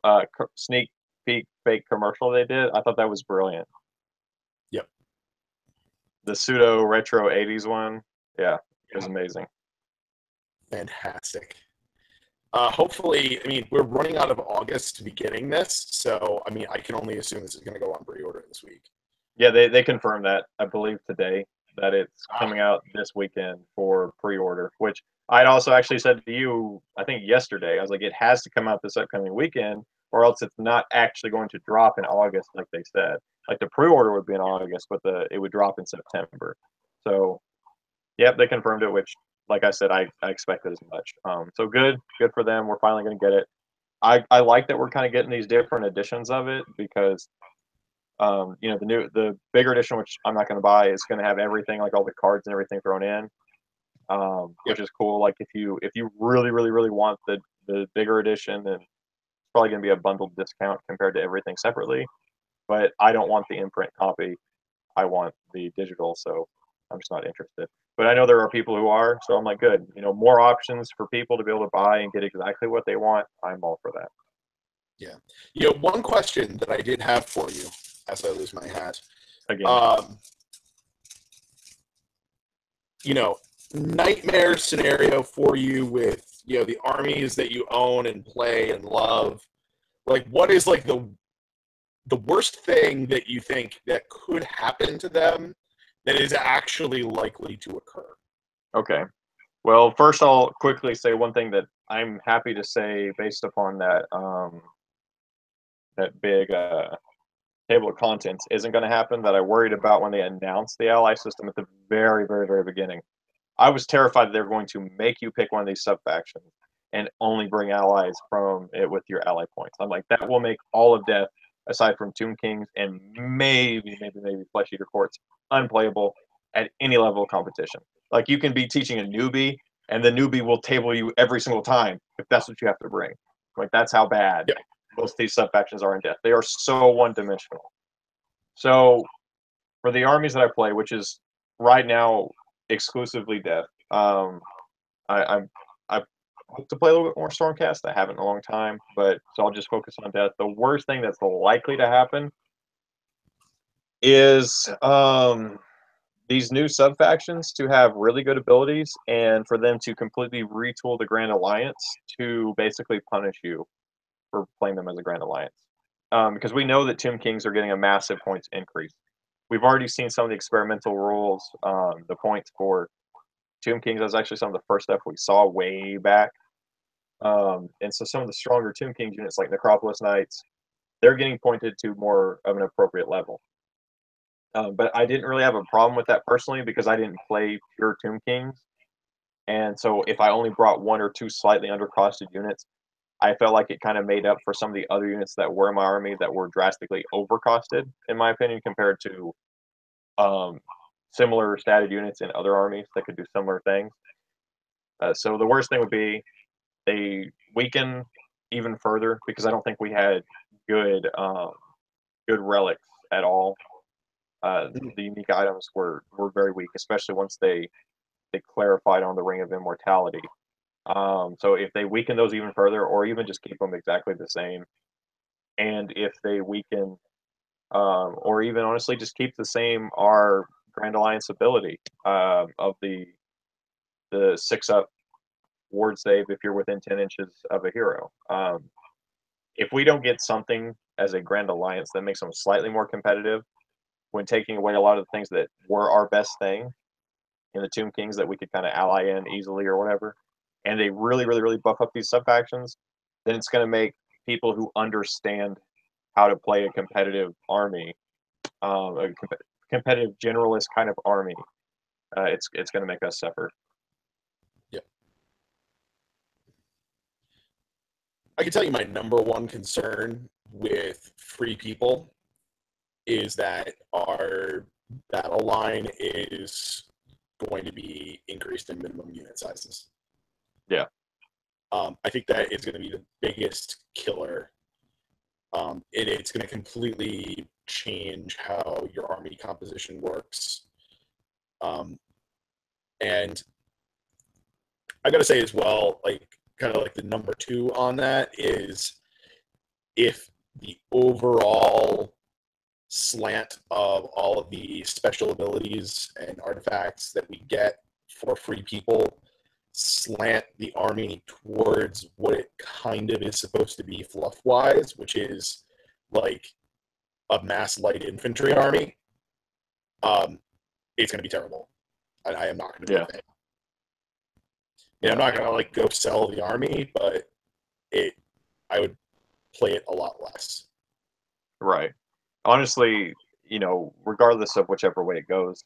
sneak peek fake commercial they did. I thought that was brilliant. Yep. The pseudo retro 80s one. Yeah, it was amazing. Fantastic. Hopefully, I mean, we're running out of August to be getting this, so I mean, I can only assume this is going to go on pre-order this week. Yeah, they confirmed that, I believe, today, that it's coming out this weekend for pre-order, which I'd also actually said to you, I think yesterday, I was like, it has to come out this upcoming weekend, or else it's not actually going to drop in August, like they said. Like the pre-order would be in August, but it would drop in September. So, yep, they confirmed it, which, like I said, I expected as much. So good for them. We're finally going to get it. I like that we're kind of getting these different editions of it because the bigger edition, which I'm not going to buy, is going to have everything, like all the cards and everything thrown in, which is cool. Like if you really really really want the bigger edition, then it's probably going to be a bundled discount compared to everything separately. But I don't want the imprint copy. I want the digital, so I'm just not interested. But I know there are people who are, so I'm like, good. More options for people to be able to buy and get exactly what they want. I'm all for that. Yeah. One question that I did have for you as I lose my hat. Again. Nightmare scenario for you with, the armies that you own and play and love. Like, what is like the worst thing that you think that could happen to them that is actually likely to occur? Okay. Well, first I'll quickly say one thing that I'm happy to say based upon that big table of contents isn't going to happen that I worried about when they announced the ally system at the very, very, very beginning. I was terrified that they were going to make you pick one of these sub factions and only bring allies from it with your ally points. I'm like, that will make all of Death, aside from Tomb Kings and maybe Flesh Eater Courts, unplayable at any level of competition. Like you can be teaching a newbie, and the newbie will table you every single time if that's what you have to bring. Like that's how bad most of these sub factions are in Death. They are so one dimensional. So for the armies that I play, which is right now exclusively Death, I hope to play a little bit more Stormcast. I haven't in a long time, but so I'll just focus on Death. The worst thing that's likely to happen is these new sub factions to have really good abilities and for them to completely retool the Grand Alliance to basically punish you for playing them as a Grand Alliance. Because we know that Tomb Kings are getting a massive points increase. We've already seen some of the experimental rules, the points for Tomb Kings. That was actually some of the first stuff we saw way back. And so some of the stronger Tomb Kings units, like Necropolis Knights, they're getting pointed to more of an appropriate level. But I didn't really have a problem with that personally because I didn't play pure Tomb Kings. And so if I only brought one or two slightly undercosted units, I felt like it kind of made up for some of the other units that were in my army that were drastically overcosted, in my opinion, compared to similar statted units in other armies that could do similar things. So the worst thing would be they weaken even further because I don't think we had good relics at all. The unique items were very weak, especially once they clarified on the Ring of Immortality. So if they weaken those even further, or even just keep them exactly the same, and if they weaken, or even honestly just keep the same, our Grand Alliance ability of the 6-up ward save if you're within 10 inches of a hero. If we don't get something as a Grand Alliance that makes them slightly more competitive, when taking away a lot of the things that were our best thing in the Tomb Kings that we could kind of ally in easily or whatever, and they really, really, really buff up these sub factions, then it's going to make people who understand how to play a competitive army, competitive generalist kind of army, it's going to make us suffer. Yeah. I can tell you my number one concern with free people is that our battle line is going to be increased in minimum unit sizes. Yeah. I think that is going to be the biggest killer. It's going to completely change how your army composition works. And I got to say as well, like kind of like the number two on that is if the overall slant of all of the special abilities and artifacts that we get for free people slant the army towards what it kind of is supposed to be fluff-wise, which is like a mass light infantry army, it's going to be terrible. I am not going to be a fan. I'm not gonna like go sell the army, but I would play it a lot less. Right. Honestly, regardless of whichever way it goes,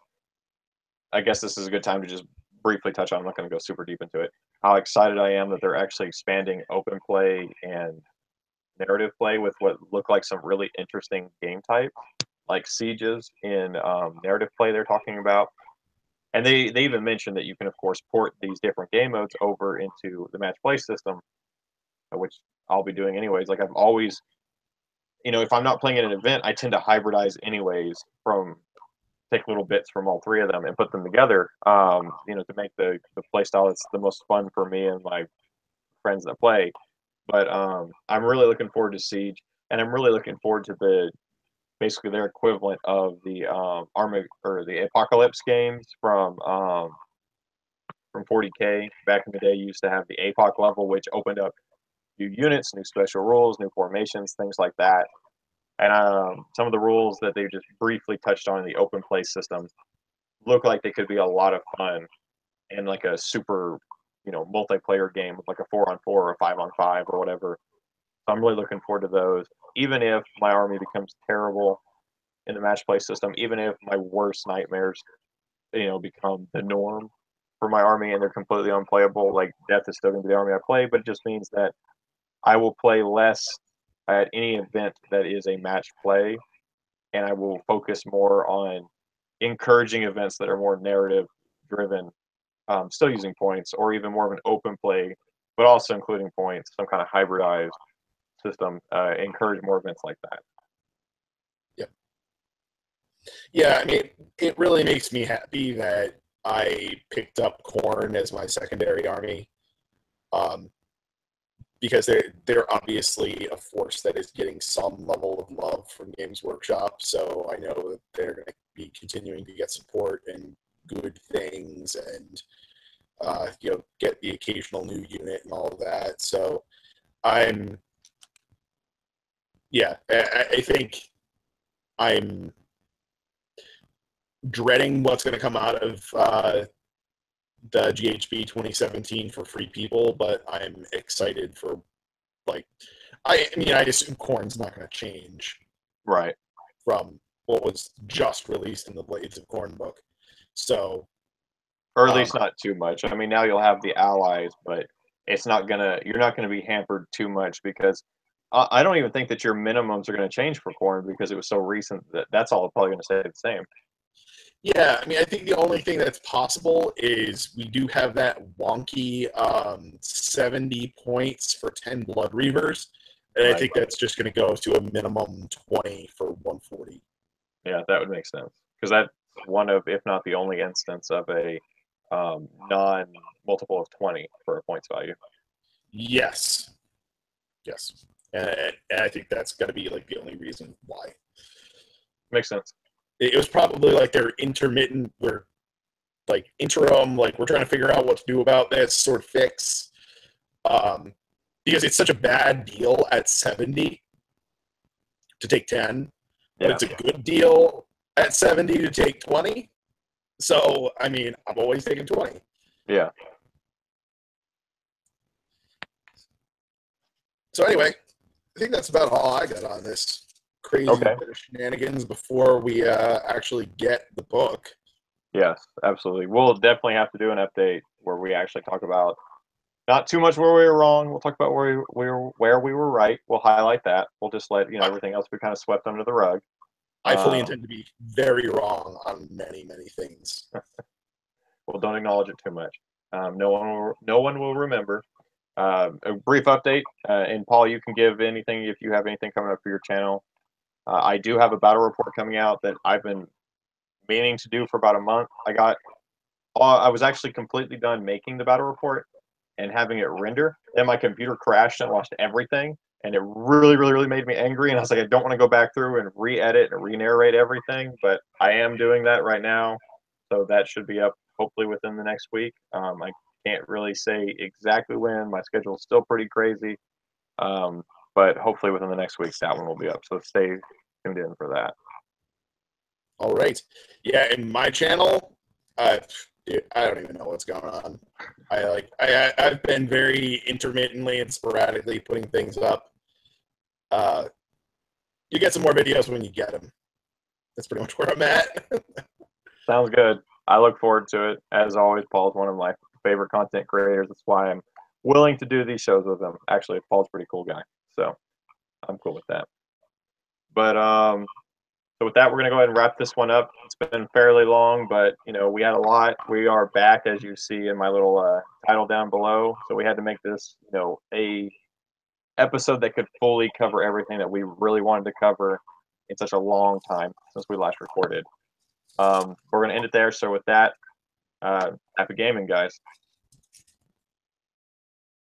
I guess this is a good time to just briefly touch on. I'm not going to go super deep into it. How excited I am that they're actually expanding open play and narrative play with what look like some really interesting game types, like sieges in narrative play. They're talking about, and they even mentioned that you can of course port these different game modes over into the match play system, which I'll be doing anyways. Like I've always, if I'm not playing at an event, I tend to hybridize anyways from take little bits from all three of them and put them together, to make the play style that's the most fun for me and my friends that play. But I'm really looking forward to Siege, and I'm really looking forward to basically their equivalent of the Arma or the Apocalypse games from 40K. Back in the day, you used to have the APOC level, which opened up new units, new special rules, new formations, things like that. And some of the rules that they just briefly touched on in the open play system look like they could be a lot of fun in like a super, multiplayer game with like a 4-on-4 or a 5-on-5 or whatever. So I'm really looking forward to those. Even if my army becomes terrible in the match play system, even if my worst nightmares, become the norm for my army and they're completely unplayable, like death is still going to be the army I play, but it just means that I will play less at any event that is a match play, and I will focus more on encouraging events that are more narrative driven, still using points, or even more of an open play, but also including points, some kind of hybridized system. Encourage more events like that. Yeah, I mean, it really makes me happy that I picked up Khorne as my secondary army, because they're obviously a force that is getting some level of love from Games Workshop. So I know that they're going to be continuing to get support and good things, and get the occasional new unit and all of that. So I think I'm dreading what's going to come out of the GHB 2017 for Free People, but I'm excited for, like, I assume Khorne's not going to change Right. from what was just released in the Blades of Khorne book. So, or at least not too much. I mean, now you'll have the allies, but you're not gonna be hampered too much because I don't even think that your minimums are gonna change for Khorne because it was so recent that that's all probably gonna stay the same. Yeah, I mean, I think the only thing that's possible is we do have that wonky 70 points for 10 Blood Reavers, and I think that's just going to go to a minimum 20 for 140. Yeah, that would make sense because that's one of, if not the only instance of a non-multiple of 20 for a points value. Yes. And I think that's going to be like the only reason why. Makes sense. It was probably like their intermittent, interim, like we're trying to figure out what to do about this sort of fix, because it's such a bad deal at 70 to take 10, but it's a good deal at 70 to take 20. So I mean, I'm always taking 20. Yeah. So anyway, I think that's about all I got on this crazy bit of shenanigans before we actually get the book. Yes, absolutely. We'll definitely have to do an update where we actually talk about not too much where we were wrong. We'll talk about where we were right. We'll highlight that. We'll just let everything else be kind of swept under the rug. I fully intend to be very wrong on many things. Well, don't acknowledge it too much. No one will remember. A brief update, and Paul, you can give anything if you have anything coming up for your channel. I do have a battle report coming out that I've been meaning to do for about a month. I was actually completely done making the battle report and having it render. Then my computer crashed and lost everything, and it really made me angry. And I was like, I don't want to go back through and re-edit and re-narrate everything, but I am doing that right now, so that should be up hopefully within the next week. I can't really say exactly when. My schedule is still pretty crazy, but hopefully within the next week that one will be up. So stay tuned in for that. All right. Yeah, in my channel, Dude, I don't even know what's going on. I've been very intermittently and sporadically putting things up. You get some more videos when you get them. That's pretty much where I'm at. Sounds good. I look forward to it. As always, Paul's one of my favorite content creators. That's why I'm willing to do these shows with him. Actually, Paul's a pretty cool guy, so I'm cool with that. But so with that, we're gonna go ahead and wrap this one up. It's been fairly long, but we had a lot. We are back, as you see in my little title down below. So we had to make this, a episode that could fully cover everything that we really wanted to cover in such a long time since we last recorded. We're gonna end it there. So with that, happy gaming, guys.